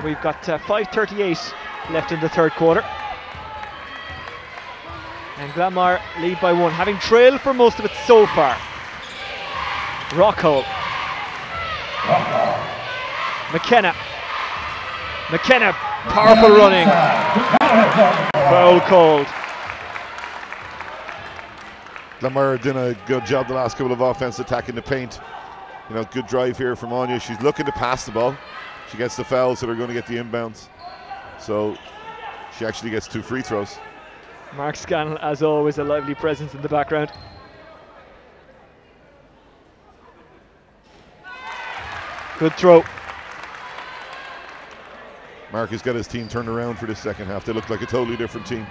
We've got 5:38 left in the third quarter. And Glanmire lead by 1, having trailed for most of it so far. Rockhold. McKenna. McKenna, powerful running. Foul called. Glanmire did a good job the last couple of offense attacking the paint. You know, good drive here from Anya. She's looking to pass the ball. She gets the foul, so they're going to get the inbounds. So she actually gets 2 free throws. Mark Scannell, as always, a lively presence in the background. Good throw. Mark has got his team turned around for this second half. They look like a totally different team,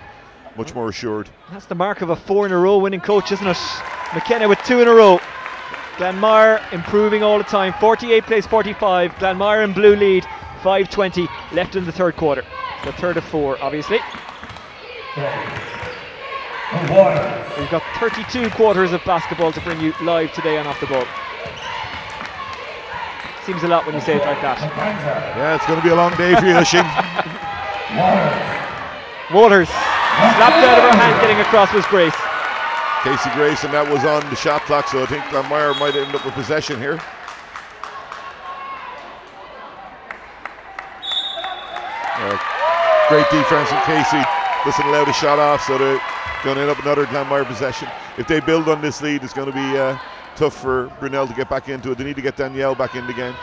much more assured. That's the mark of a 4 in a row winning coach, isn't it? McKenna with 2 in a row. Glanmire improving all the time. 48 plays 45. Glanmire in blue lead. 5:20 left in the third quarter. The third of 4, obviously. We've got 32 quarters of basketball to bring you live today on Off the Ball. Seems a lot when you say it like that. Yeah, it's going to be a long day for you, Shane. Waters slapped out of her hand, getting across was Grace. Casey Grace, and that was on the shot clock, so I think Glanmire might end up with possession here. Great defense from Casey. Doesn't allow the shot off, so they're going to end up another Glanmire possession. If they build on this lead, it's going to be tough for Brunell to get back into it. They need to get Danielle back in the game.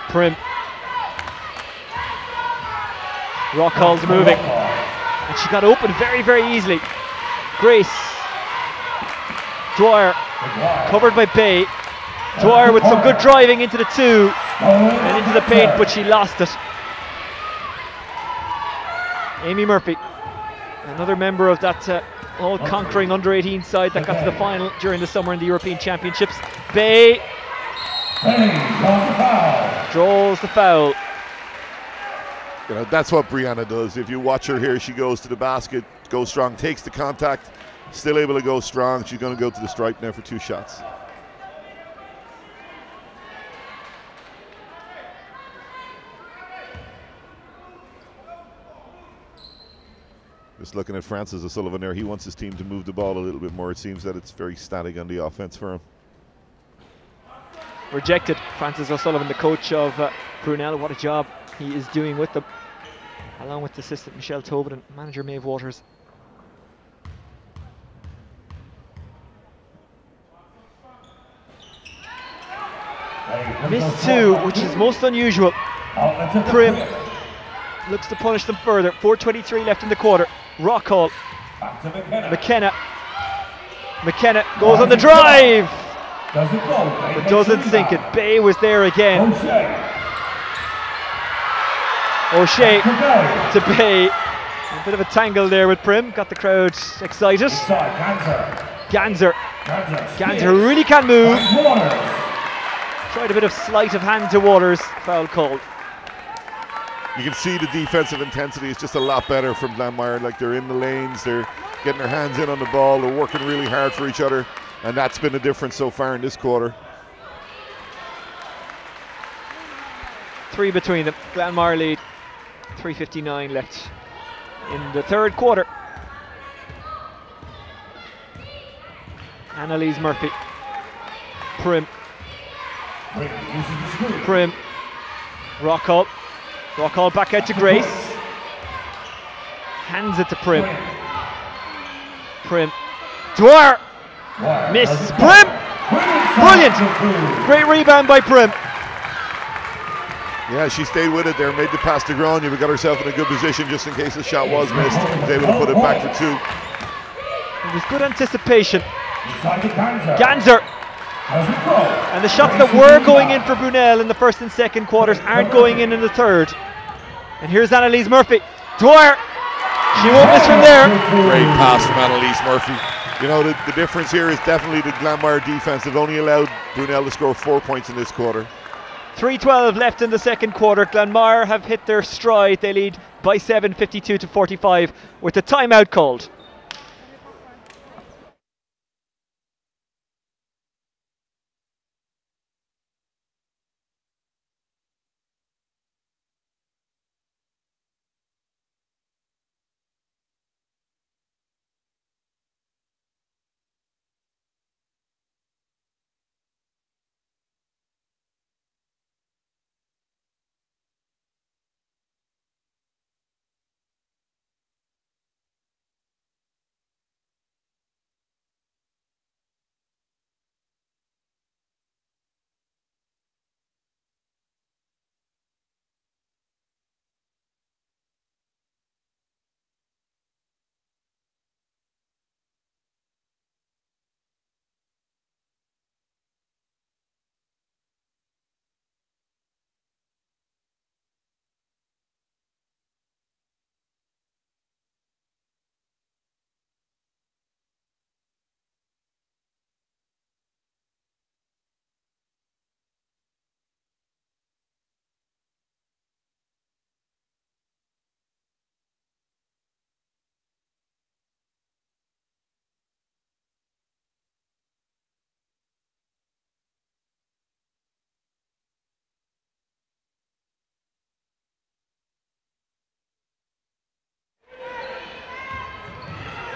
Prim. Rockall's moving. And she got open very, very easily. Grace. Dwyer. Covered by Bay. Dwyer with some good driving into the 2 and into the paint, but she lost it. Amy Murphy. Another member of that all-conquering under-18 side that got to the final during the summer in the European Championships. Bay draws the foul. You know, that's what Brianna does. If you watch her here, she goes to the basket, goes strong, takes the contact, still able to go strong. She's going to go to the stripe now for 2 shots. Just looking at Francis O'Sullivan there, he wants his team to move the ball a little bit more. It seems that it's very static on the offense for him. Rejected. Francis O'Sullivan, the coach of Brunell. What a job he is doing with them, along with assistant Michelle Tobin and manager Maeve Waters. Missed 2, which is most unusual. Prim looks to punish them further. 4:23 left in the quarter. Rockall. McKenna. McKenna goes on the drive, but doesn't sink it. Bay was there again. O'Shea to Bay. A bit of a tangle there with Prim. Got the crowd excited. Ganser. Ganser really can move. Tried a bit of sleight of hand to Waters. Foul called. You can see the defensive intensity is just a lot better from Glanmire. Like, they're in the lanes, they're getting their hands in on the ball, they're working really hard for each other, and that's been the difference so far in this quarter. 3 between them. Glanmire lead. 3:59 left in the third quarter. Annalise Murphy. Prim. Prim. Rockall. Rockall back out to Grace. Hands it to Prim. Prim. Dwyer. Miss. Prim. Brilliant. Great rebound by Prim. Yeah, she stayed with it there, made the pass to Grania, but got herself in a good position just in case the shot was missed. Was able to put it back for 2. It was good anticipation. Ganser. And the shots that were going in for Brunell in the first and second quarters aren't going in the third. And here's Annalise Murphy. Dwyer. She won't miss from there. Great pass from Annalise Murphy. You know, the difference here is definitely the Glanmire defense. They've only allowed Brunell to score 4 points in this quarter. 3:12 left in the second quarter. Glanmire have hit their stride. They lead by 7, 52-45, with the timeout called.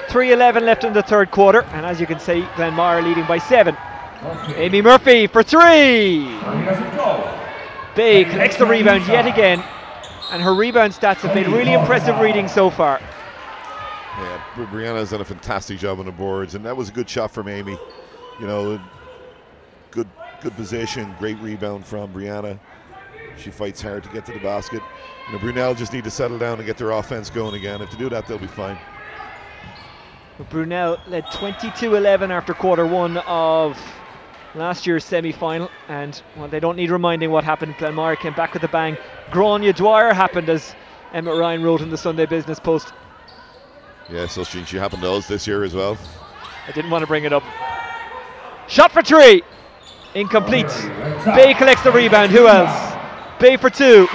.3:11 left in the third quarter, and as you can see, Glanmire leading by 7. Amy Murphy for 3. Bay collects the rebound yet again, and her rebound stats have been really impressive reading so far. Yeah, Brianna's done a fantastic job on the boards, and that was a good shot from Amy. You know, good position, great rebound from Brianna. She fights hard to get to the basket. You know, Brunel just need to settle down and get their offense going again. If they do that, they'll be fine. Brunel led 22-11 after quarter 1 of last year's semi-final, and well, they don't need reminding what happened. Glanmire came back with a bang. Grania Dwyer happened, as Emmett Ryan wrote in the Sunday Business Post. Yeah, so she happened to us this year as well. I didn't want to bring it up. Shot for 3. Incomplete. Bay collects the rebound. Who else? Bay for 2.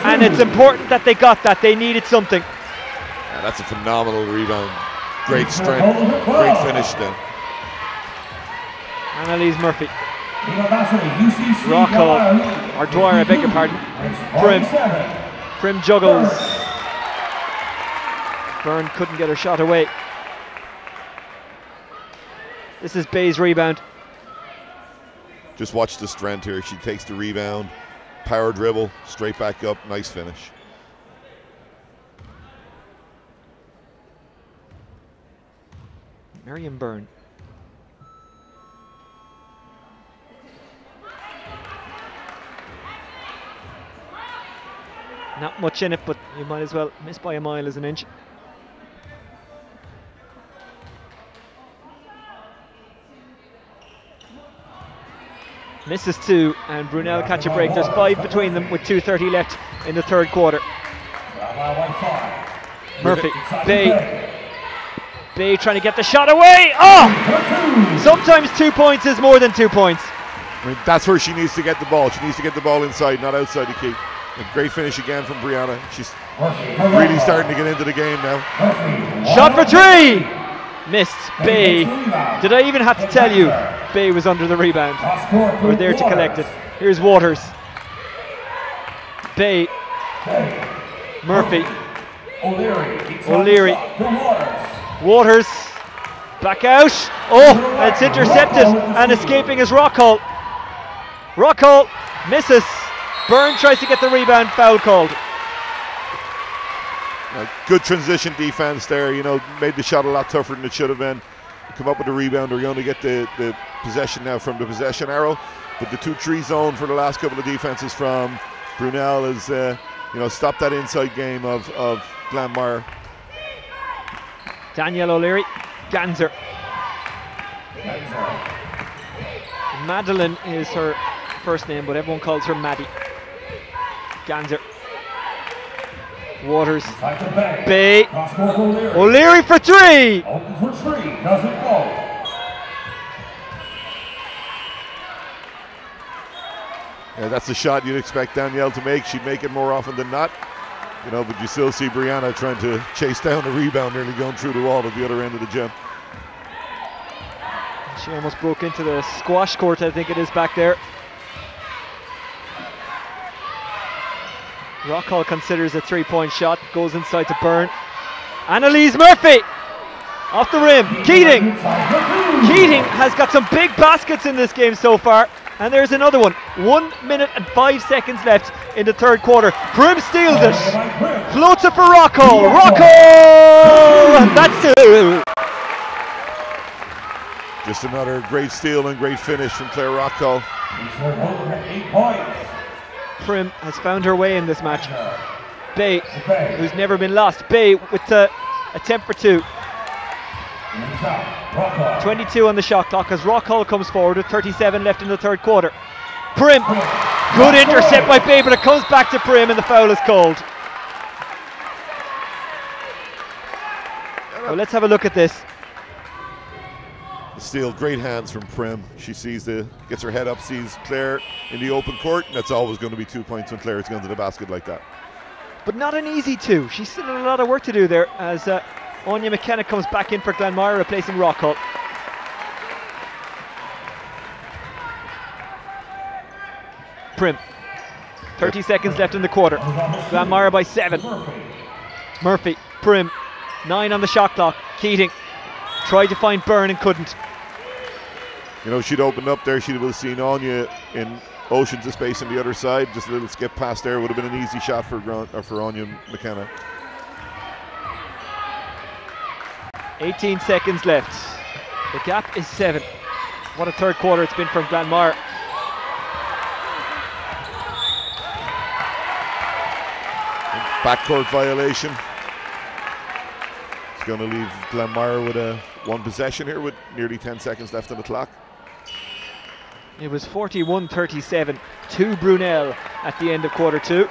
And it's important that they got that. They needed something. Yeah, that's a phenomenal rebound. Great strength, great finish then. Annalise Murphy. Rockall, or Dwyer, I beg your pardon. Prim juggles. Byrne couldn't get her shot away. This is Bay's rebound. Just watch the strength here. She takes the rebound, power dribble, straight back up, nice finish. Marion Byrne. Not much in it, but you might as well miss by a mile as an inch. Misses 2, and Brunel catch a break. There's 5 between them with 2:30 left in the third quarter. Murphy, Bay trying to get the shot away. Oh! Sometimes 2 points is more than 2 points. I mean, that's where she needs to get the ball. She needs to get the ball inside, not outside the key. A great finish again from Brianna. She's really starting to get into the game now. Shot for 3! Missed. Bay. Did I even have to tell you? Bay was under the rebound. We're there to collect it. Here's Waters. Bay. Murphy. O'Leary. Waters. Back out. Oh, it's intercepted, and escaping is Rockall. Rockall misses. Byrne tries to get the rebound, foul called. Good transition defense there, you know, made the shot a lot tougher than it should have been. Come up with the rebound. We're going to get the possession now from the possession arrow, but the 2-3 zone for the last couple of defenses from Brunell is, you know, stop that inside game of Glanmire. Danielle O'Leary, Ganser. Madeline is her first name, but everyone calls her Maddie. Ganser. Waters. Bay. O'Leary for 3. Open for 3, doesn't go. Yeah, that's the shot you'd expect Danielle to make. She'd make it more often than not, you know, but you still see Brianna trying to chase down the rebound, nearly going through the wall at the other end of the gym. She almost broke into the squash court, I think it is back there. Rockall considers a 3-point shot, goes inside to Byrne. Annalise Murphy off the rim. Keating has got some big baskets in this game so far, and there's another one. 1 minute and 5 seconds left in the third quarter. Prim steals it, floats it for Rockall. Rockall, and that's 2. Just another great steal and great finish from Claire Rockall. 8 points. Prim has found her way in this match. Bay, who's never been lost. Bay with the attempt for 2. 22 on the shot clock as Rockall comes forward with 37 left in the third quarter. Prim, good intercept by Bay, but it comes back to Prim and the foul is called. Well, let's have a look at this. Steal, great hands from Prim. She gets her head up, sees Claire in the open court, and that's always going to be 2 points when Claire is going to the basket like that. But not an easy 2. She's still got a lot of work to do there as Anya McKenna comes back in for Glanmire, replacing Rockall. Prim, 30 seconds left in the quarter. Glanmire by 7. Murphy, Prim, 9 on the shot clock. Keating tried to find Byrne and couldn't. You know, she'd opened up there, she'd have seen Anya in oceans of space on the other side. Just a little skip past there would have been an easy shot for Anya McKenna. 18 seconds left. The gap is 7. What a third quarter it's been from Glanmire. Backcourt violation. It's going to leave Glanmire with a 1 possession here with nearly 10 seconds left on the clock. It was 41-37 to Brunell at the end of quarter 2.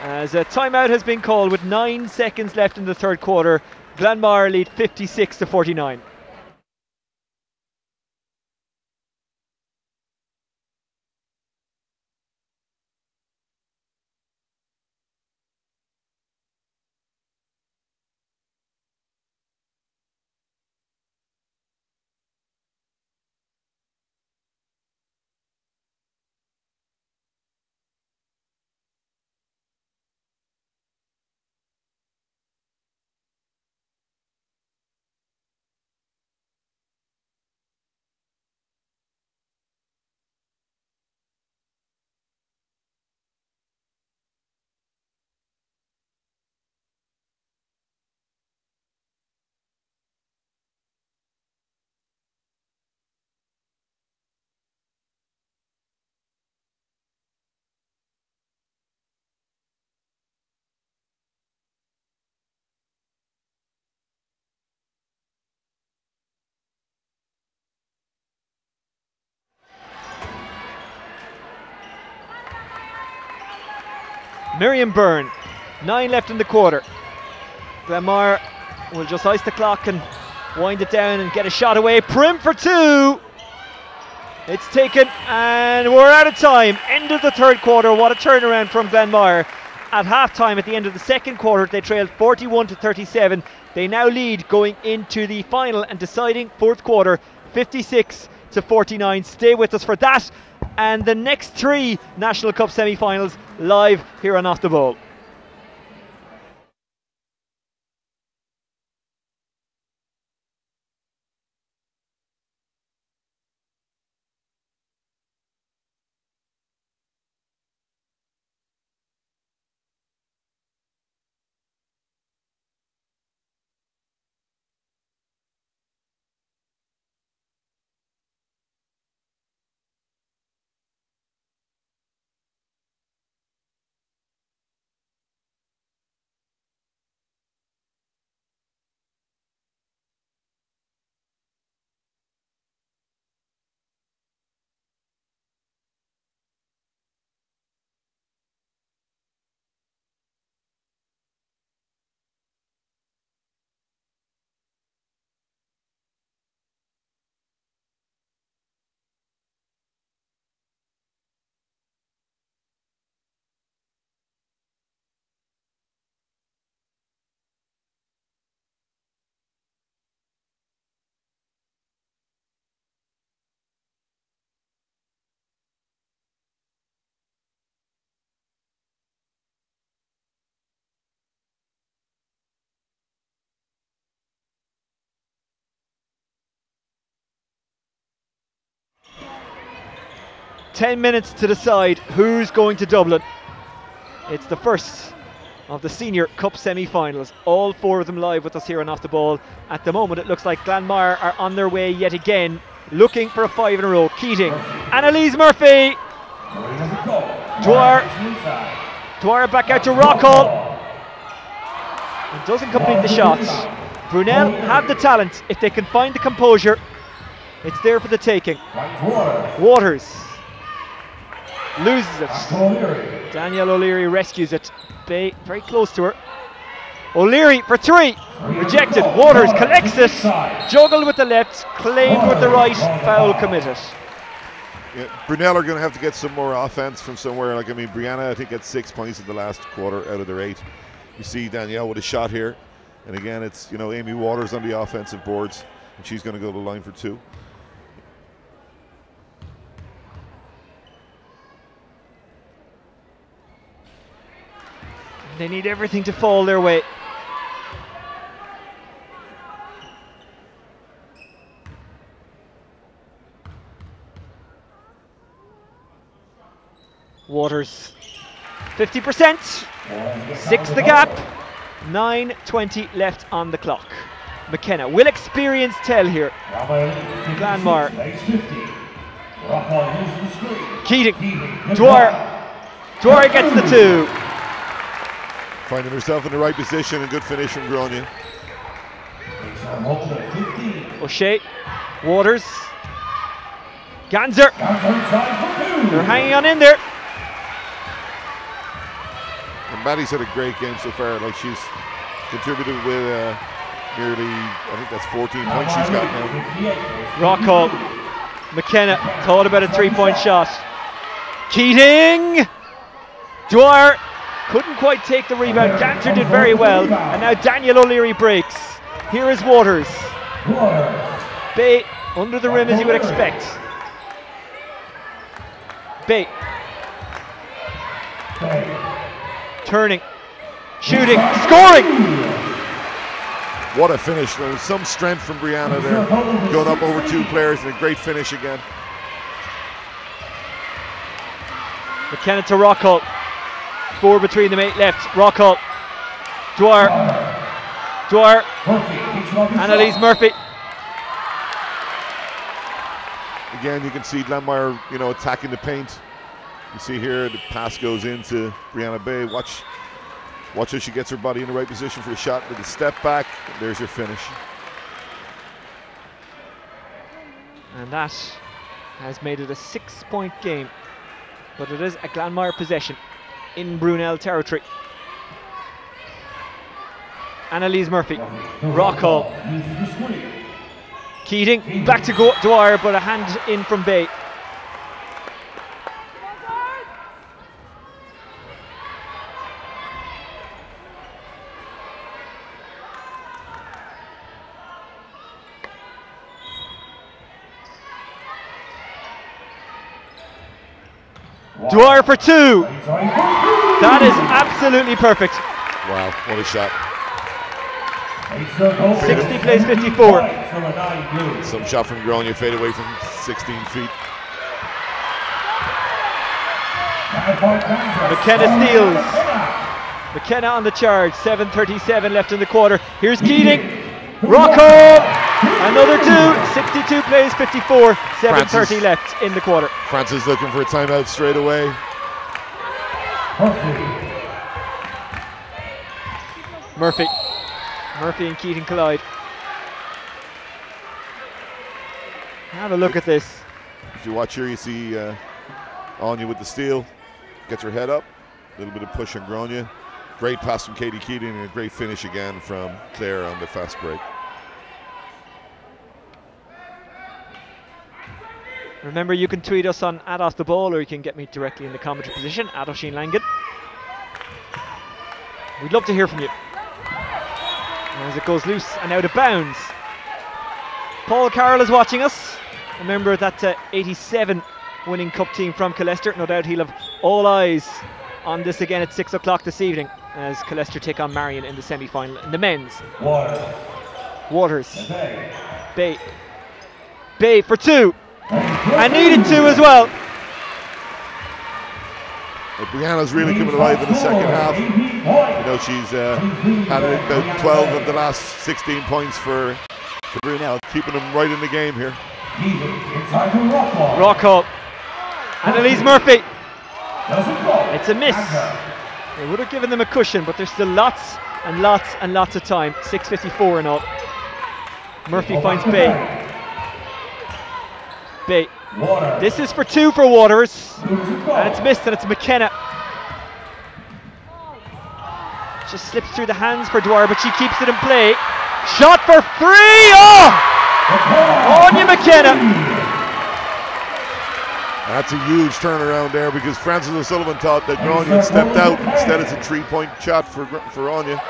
As a timeout has been called with 9 seconds left in the third quarter. Glanmire lead 56-49. Miriam Byrne, 9 left in the quarter. Glanmire will just ice the clock and wind it down and get a shot away. Prim for 2. It's taken and we're out of time. End of the third quarter. What a turnaround from Glanmire. At half-time at the end of the second quarter, they trailed 41-37. They now lead going into the final and deciding fourth quarter, 56-49. Stay with us for that and the next 3 National Cup semi-finals live here on Off the Ball. 10 minutes to decide who's going to Dublin. It's the first of the Senior Cup semi-finals. All 4 of them live with us here on Off the Ball. At the moment, it looks like Glanmire are on their way yet again, looking for a 5 in a row. Keating, Annalise Murphy, Dwyer back out to Rockall, and doesn't complete the shots. Brunell have the talent. If they can find the composure, it's there for the taking. Waters loses it. Danielle O'Leary rescues it. Bay very close to her. O'Leary for 3, rejected. Waters collects it, juggled with the left, claimed with the right, foul committed. Yeah, Brunell are going to have to get some more offense from somewhere. Like, I mean, Brianna, I think, had 6 points in the last quarter out of their 8. You see Danielle with a shot here, and again, it's, you know, Amy Waters on the offensive boards, and she's going to go to the line for 2. They need everything to fall their way. Waters, 50%, 6 the gap, 9:20 left on the clock. McKenna will experience tell here. Glanmire. Keating, Dwyer gets the 2. Finding herself in the right position, and good finish from Grania. O'Shea, Waters, Ganser. They're hanging on in there. And Maddie's had a great game so far. Like, she's contributed with nearly, I think that's 14 points she's got now. Rockall, McKenna thought about a 3-point shot. Keating, Dwyer couldn't quite take the rebound. Ganser did very well, and now Daniel O'Leary breaks. Here is Waters. Bay under the rim as you would expect. Bay turning, shooting, scoring. What a finish. There was some strength from Brianna there, going up over 2 players, and a great finish again. McKenna to Rockall. 4 between them, 8 left. Rockall, Dwyer, Annalise Murphy. Again, you can see Glanmire, you know, attacking the paint. You see here the pass goes into Brianna Bay. Watch how she gets her body in the right position for the shot with a step back. There's your finish. And that has made it a 6-point game, but it is a Glanmire possession in Brunel territory. Annalise Murphy, Rockall, Keating, back to Dwyer, but a hand in from Bay. Dwyer for 2. That is absolutely perfect. Wow, what a shot. 60 plays 54. Some shot from Grania, fade away from 16 feet. McKenna steals. McKenna on the charge. 7:37 left in the quarter. Here's Keating. Rockall. Another 2. 62 plays 54. 7:30 left in the quarter. Francis looking for a timeout straight away. Murphy and Keating collide. Have a look at this. If you watch here, you see Anya with the steal. Gets her head up. A little bit of push on Grania. Great pass from Katie Keating, and a great finish again from Claire on the fast break. Remember, you can tweet us on @OffTheBall, or you can get me directly in the commentary position, @Oisin Langan. We'd love to hear from you. As it goes loose and out of bounds. Paul Carroll is watching us, a member of that 87 winning cup team from Colester. No doubt he'll have all eyes on this again at 6 o'clock this evening as Colester take on Marion in the semi-final in the men's. Waters. Bay for 2. And needed 2 as well. Brianna's really coming alive in the second half. You know, she's had about 12 of the last 16 points for Brunell, keeping them right in the game here. Rockall. Annalise Murphy. It's a miss. They would have given them a cushion, but there's still lots and lots and lots of time. 6:54 and all. Murphy finds Bay. Bay. This is for 2 for Waters. And it's missed, and it's McKenna. Just slips through the hands for Dwyer, but she keeps it in play. Shot for 3! Oh! Anya McKenna. That's a huge turnaround there, because Francis O'Sullivan thought that Grania had stepped out. Instead, it's a 3-point shot for Anya.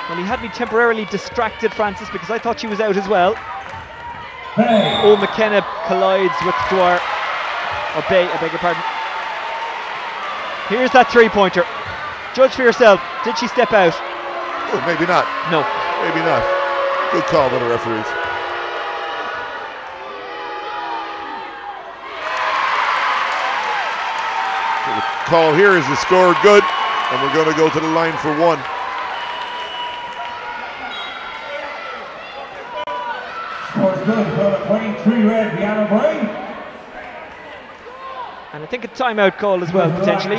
Well, he had me temporarily distracted, Francis, because I thought she was out as well. Oh, McKenna collides with Dwyer. Or Bay, I beg your pardon. Here's that 3-pointer. Judge for yourself. Did she step out? Oh, maybe not. No. Maybe not. Good call by the referees. The call here is the score good, and we're going to go to the line for 1. Scores good for the 23 red, Brianna Bray. And I think a timeout call as well, potentially.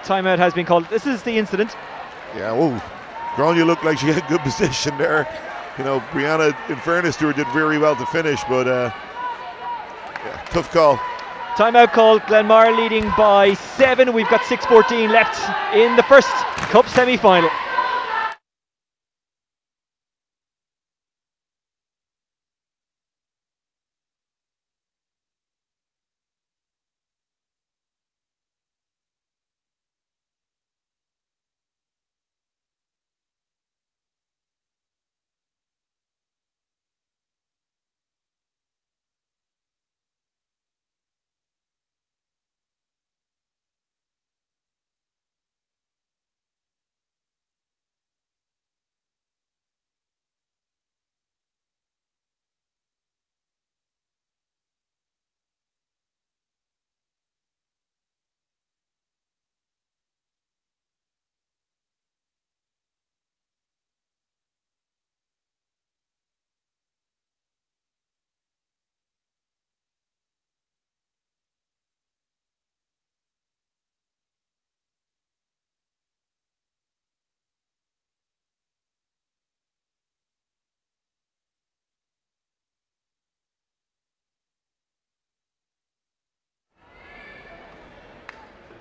Timeout has been called. This is the incident. Yeah, oh, Grania looked like she had good position there. You know, Brianna, in fairness to her, did very well to finish, but yeah, tough call. Timeout call. Glanmire leading by 7. We've got 6:14 left in the first Cup semi-final.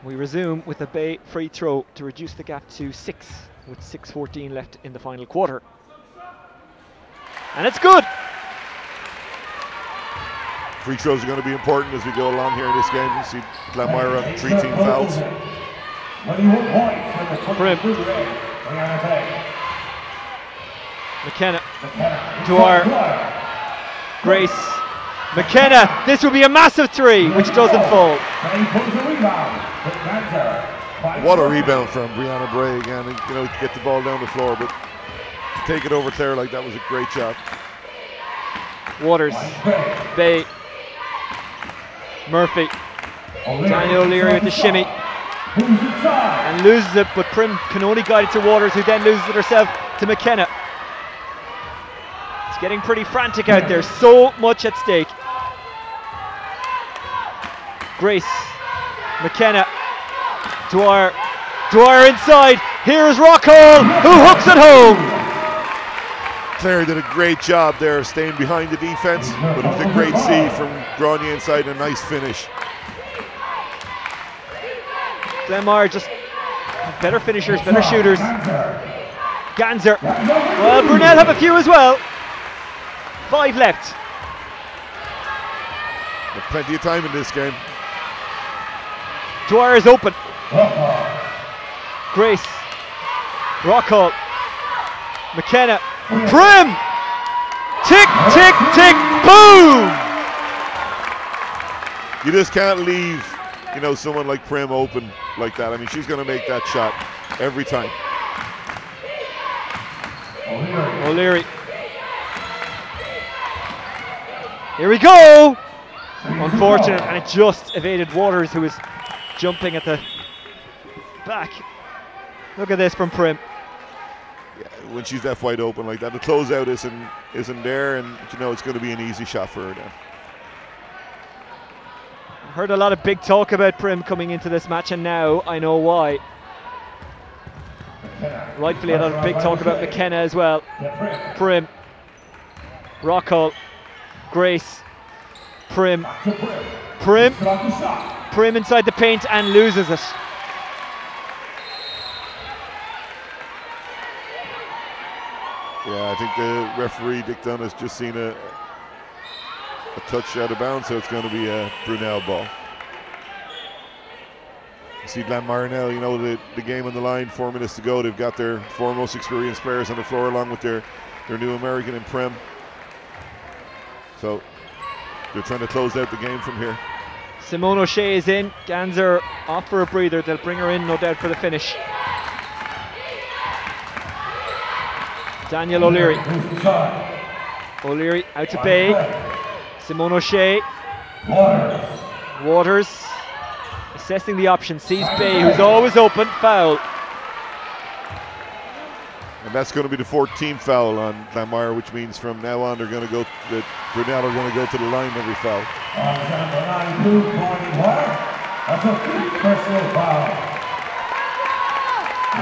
We resume with a Bay free throw to reduce the gap to 6 with 6:14 left in the final quarter. And it's good! Free throws are going to be important as we go along here in this game. You see Glanmire on 3 team fouls. 21 points for the Prim. Brianna Bray. McKenna to our Grace. McKenna, this will be a massive 3, which doesn't fall. What a rebound from Brianna Bray again. You know, get the ball down the floor, but to take it over Claire like that was a great job. Waters, Bay, Murphy, Daniel O'Leary with the shimmy, and loses it, but Prim can only guide it to Waters, who then loses it herself to McKenna. It's getting pretty frantic out there, so much at stake. Grace, McKenna, Dwyer inside, here's Rockall, who hooks it home! Claire did a great job there staying behind the defence, but it was a great see from Grania inside, a nice finish. Glanmire just better finishers, better shooters. Ganser. Well, Brunell have a few as well. 5 left. But plenty of time in this game. Dwyer is open. Grace. Rockall. McKenna. Prim! Tick, tick, tick, boom! You just can't leave, you know, someone like Prim open like that. I mean, she's going to make that shot every time. O'Leary. Here we go! Unfortunate, and it just evaded Waters, who was jumping at the back. Look at this from Prim. Yeah, when she's left wide open like that, the closeout isn't there, and you know it's going to be an easy shot for her now. Heard a lot of big talk about Prim coming into this match, and now I know why. Rightfully a lot of big talk about McKenna as well. Prim, Rockall, Grace, Prim, Prim inside the paint and loses it. Yeah, I think the referee Dick Dunn has just seen a touch out of bounds, so it's going to be a Brunell ball. You see Glanmire now, you know, the game on the line, 4 minutes to go. They've got their four most experienced players on the floor along with their new American in Prim. So they're trying to close out the game from here. Simone O'Shea is in, Ganser off for a breather. They'll bring her in, no doubt, for the finish. Daniel O'Leary. O'Leary out to Bay. Simone O'Shea. Waters assessing the option, sees Bay, who's always open, foul. And that's going to be the 14th foul on Glanmire, which means from now on they're going to go, Brunell are going to go to the line every foul. That's a big personal foul.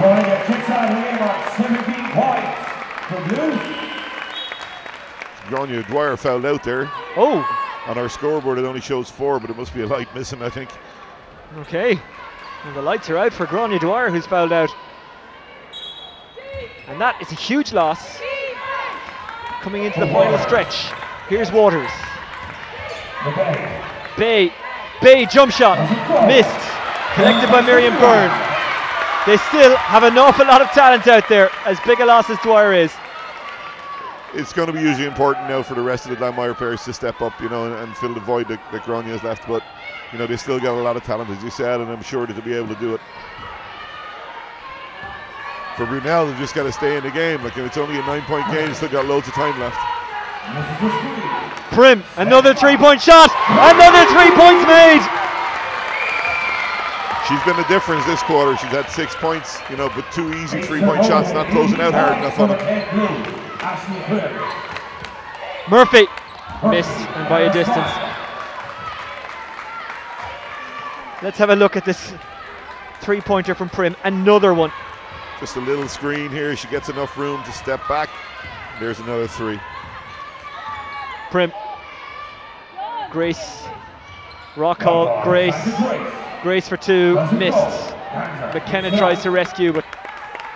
Going to kick out of the mark, 17 points for Blue. Grania Dwyer fouled out there. Oh! On our scoreboard it only shows 4, but it must be a light missing, I think. Okay. Well, the lights are out for Grania Dwyer, who's fouled out. And that is a huge loss coming into the final stretch. Here's Waters. Bay jump shot, missed, collected by Miriam Byrne. They still have an awful lot of talent out there, as big a loss as Dwyer is. It's going to be usually important now for the rest of the Glanmire players to step up, you know, and fill the void that Grania has left. But you know, they still got a lot of talent, as you said, and I'm sure that they'll be able to do it. For Brunell, they've just got to stay in the game. Like, it's only a 9-point game, still got loads of time left. Prim, another 3-point shot, another 3 points made. She's been the difference this quarter. She's had 6 points, you know, but 2 easy 3-point shots, not closing out hard enough on them. Murphy missed, and by a distance. Let's have a look at this 3-pointer from Prim. Another one. Just a little screen here. She gets enough room to step back. There's another 3. Prim. Grace. Rockall. Grace for 2. Missed. McKenna tries to rescue, but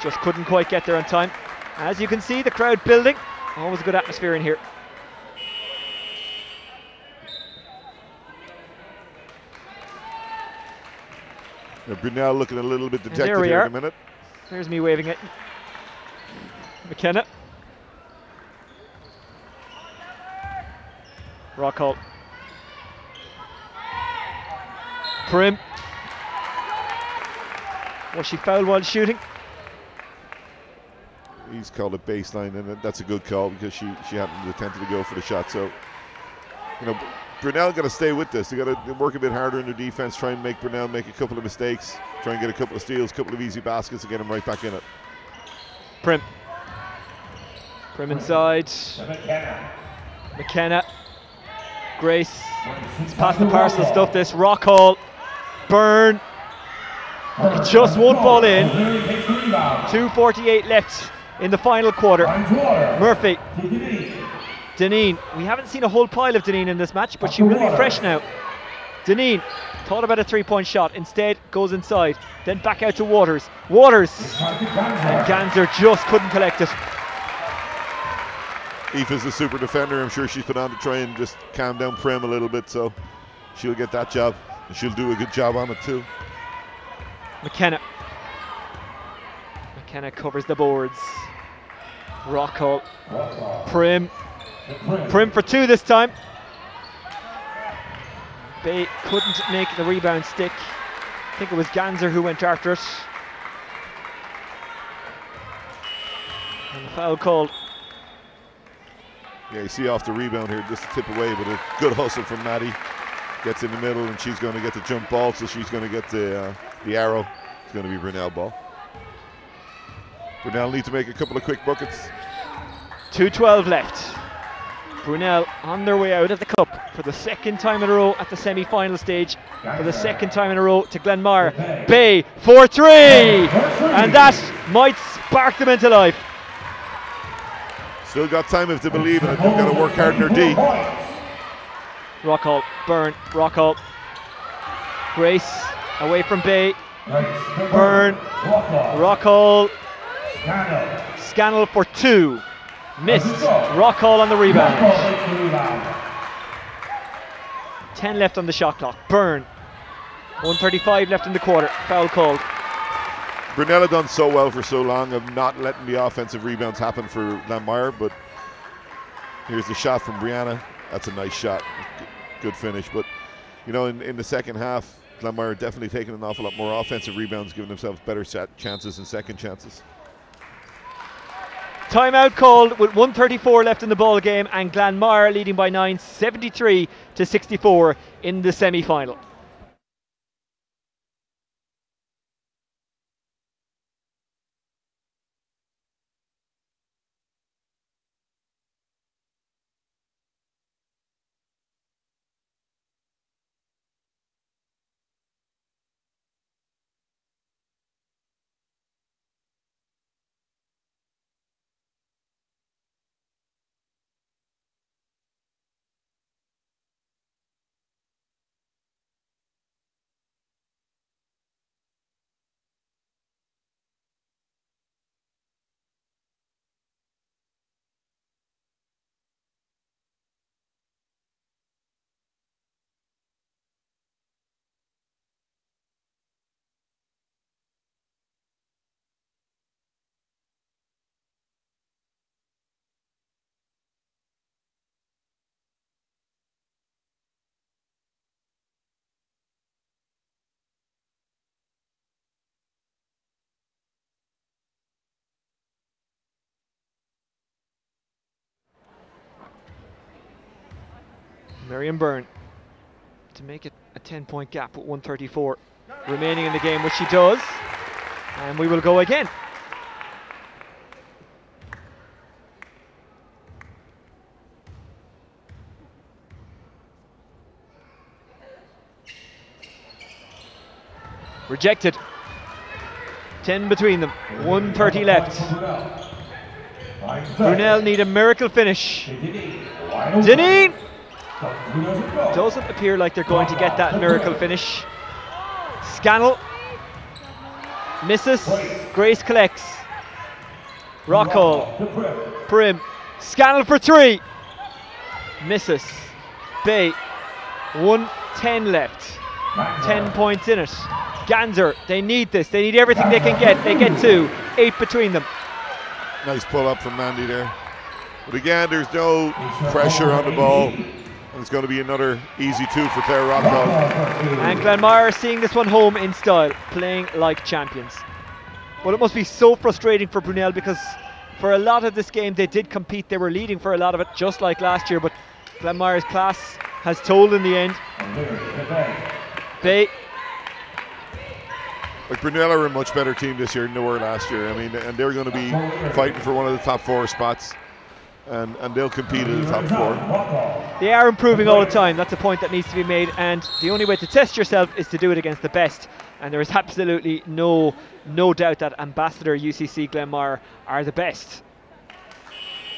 just couldn't quite get there on time. As you can see, the crowd building. Always a good atmosphere in here. Now Brunell looking a little bit dejected there we here are. in a minute. There's me waving it. McKenna. Rockall. Prim. Was she fouled while shooting? He's called a baseline, and that's a good call because she hadn't attempted to go for the shot. So, you know, Brunell got to stay with this. They got to work a bit harder in their defense, try and make Brunell make a couple of mistakes, try and get a couple of steals, a couple of easy baskets, and get him right back in it. Prim inside. McKenna. Grace. It's past the parcel stuff. This Rockall. Byrne. It just won't fall in. 2:48 left in the final quarter. Murphy. Deneen. We haven't seen a whole pile of Deneen in this match, but she will be fresh now. Deneen thought about a 3-point shot. Instead goes inside. Then back out to Waters. And Ganser just couldn't collect it. Aoife's the super defender. I'm sure she's put on to try and just calm down Prim a little bit, so she'll get that job. And she'll do a good job on it too. McKenna covers the boards. Rockall. Prim for 2 this time. Bay couldn't make the rebound stick. I think it was Ganser who went after it. And the foul called. Yeah, you see off the rebound here, just a tip away, but a good hustle from Maddie. gets in the middle, and she's going to get the jump ball, so she's going to get the arrow. It's going to be Brunell ball. Brunell need to make a couple of quick buckets. 2:12 left. Brunell on their way out of the cup for the second time in a row at the semi-final stage, for the second time in a row to Glanmire. Bay for 3, and that might spark them into life. Still got time if they believe in it. They've got to work hard in their D. Rockall, Byrne, Rockall. Grace away from Bay. Byrne, Rockall. Scannell for 2. Missed. Rockall on the rebound. 10 left on the shot clock. Byrne. 1:35 left in the quarter. Foul called. Brunell have done so well for so long of not letting the offensive rebounds happen for Glanmire, but here's the shot from Brianna. That's a nice shot. Good finish. But, you know, in the second half, Glanmire definitely taking an awful lot more offensive rebounds, giving themselves better chances and second chances. Timeout called with 1:34 left in the ball game, and Glanmire leading by 9, 73-64 in the semi-final. Miriam Byrne to make it a 10-point gap with 1:34 remaining in the game, which she does, and we will go again. Rejected. 10 between them. 1:30 left. Brunell need a miracle finish. Deneen doesn't appear like they're going to get that miracle finish. Scannell misses. Grace collects. Rockall, Prim. Scannell for 3. Misses. Bay. 1:10 left. 10 points in it. Ganser, they need this. They need everything they can get. They get 2. 8 between them. Nice pull up from Mandy there. But again, there's no pressure on the ball. And it's going to be another easy 2 for Claire Rockall. And Glanmire seeing this one home in style, playing like champions. Well, it must be so frustrating for Brunell, because for a lot of this game they did compete. They were leading for a lot of it, just like last year, but Glanmire's class has told in the end. Bay. Like, Brunell are a much better team this year than they were last year. I mean, and they're going to be fighting for one of the top 4 spots. And they'll compete in the top 4. They are improving all the time. That's a point that needs to be made, and the only way to test yourself is to do it against the best, and there is absolutely no doubt that Ambassador UCC Glanmire are the best.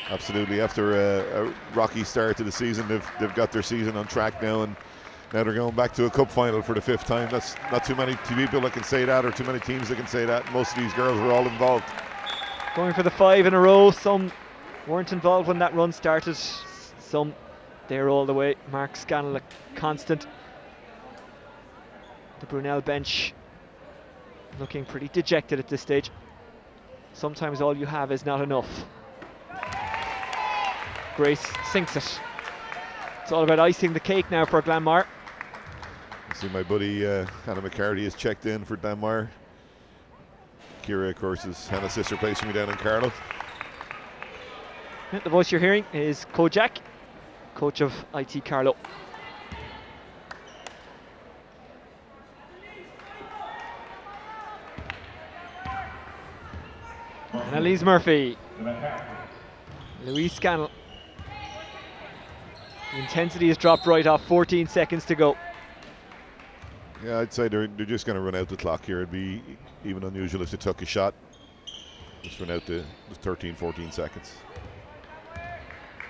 Absolutely. After a rocky start to the season, they've got their season on track now, and now they're going back to a cup final for the 5th time. That's not too many people that can say that, or too many teams that can say that. Most of these girls were all involved. Going for the 5 in a row. Some weren't involved when that run started. Some there all the way. Mark Scannell a constant. The Brunell bench looking pretty dejected at this stage. Sometimes all you have is not enough. Grace sinks it. It's all about icing the cake now for Glanmire. See, my buddy Hannah McCarty has checked in for Glanmire. Kira, of course, is Hannah's sister, plays for me down in Carlow. The voice you're hearing is Kojak, coach of IT Carlow. Elise Murphy. Louise Scannell. The intensity has dropped right off, 14 seconds to go. Yeah, I'd say they're just going to run out the clock here. It'd be even unusual if they took a shot. Just run out the 13, 14 seconds.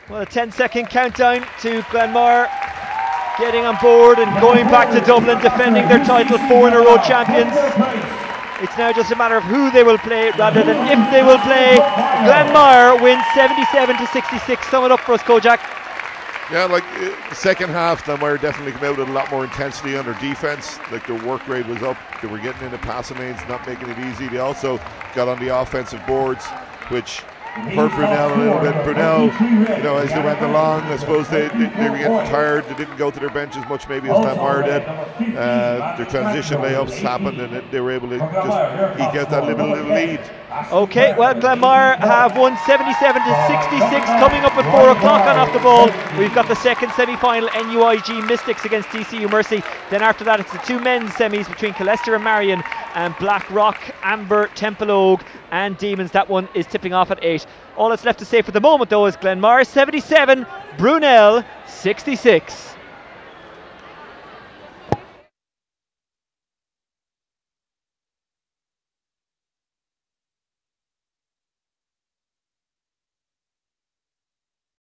Well, a 10-second countdown to Glanmire getting on board and going back to Dublin, defending their title, 4-in-a-row champions. It's now just a matter of who they will play rather than if they will play. Glanmire wins 77-66. Sum it up for us, Kojak. Yeah, like the second half, Glanmire definitely came out with a lot more intensity on their defence. Like their work rate was up. They were getting into passing lanes, not making it easy. They also got on the offensive boards, which hurt Brunell a little bit. Brunell, you know, as they went along, I suppose they were getting tired. They didn't go to their bench as much maybe as Glanmire did. Their transition layups happened and they were able to just eke out that little lead. Okay, well, Glanmire have won 77-66. Coming up at 4 o'clock on Off the Ball, we've got the second semi-final, NUIG Mystics against TCU Mercy. Then after that, it's the two men's semis between Colester and Marion, and Blackrock, Amber, Templeogue and Demons. That one is tipping off at 8. All that's left to say for the moment, though, is Glanmire 77, Brunell 66.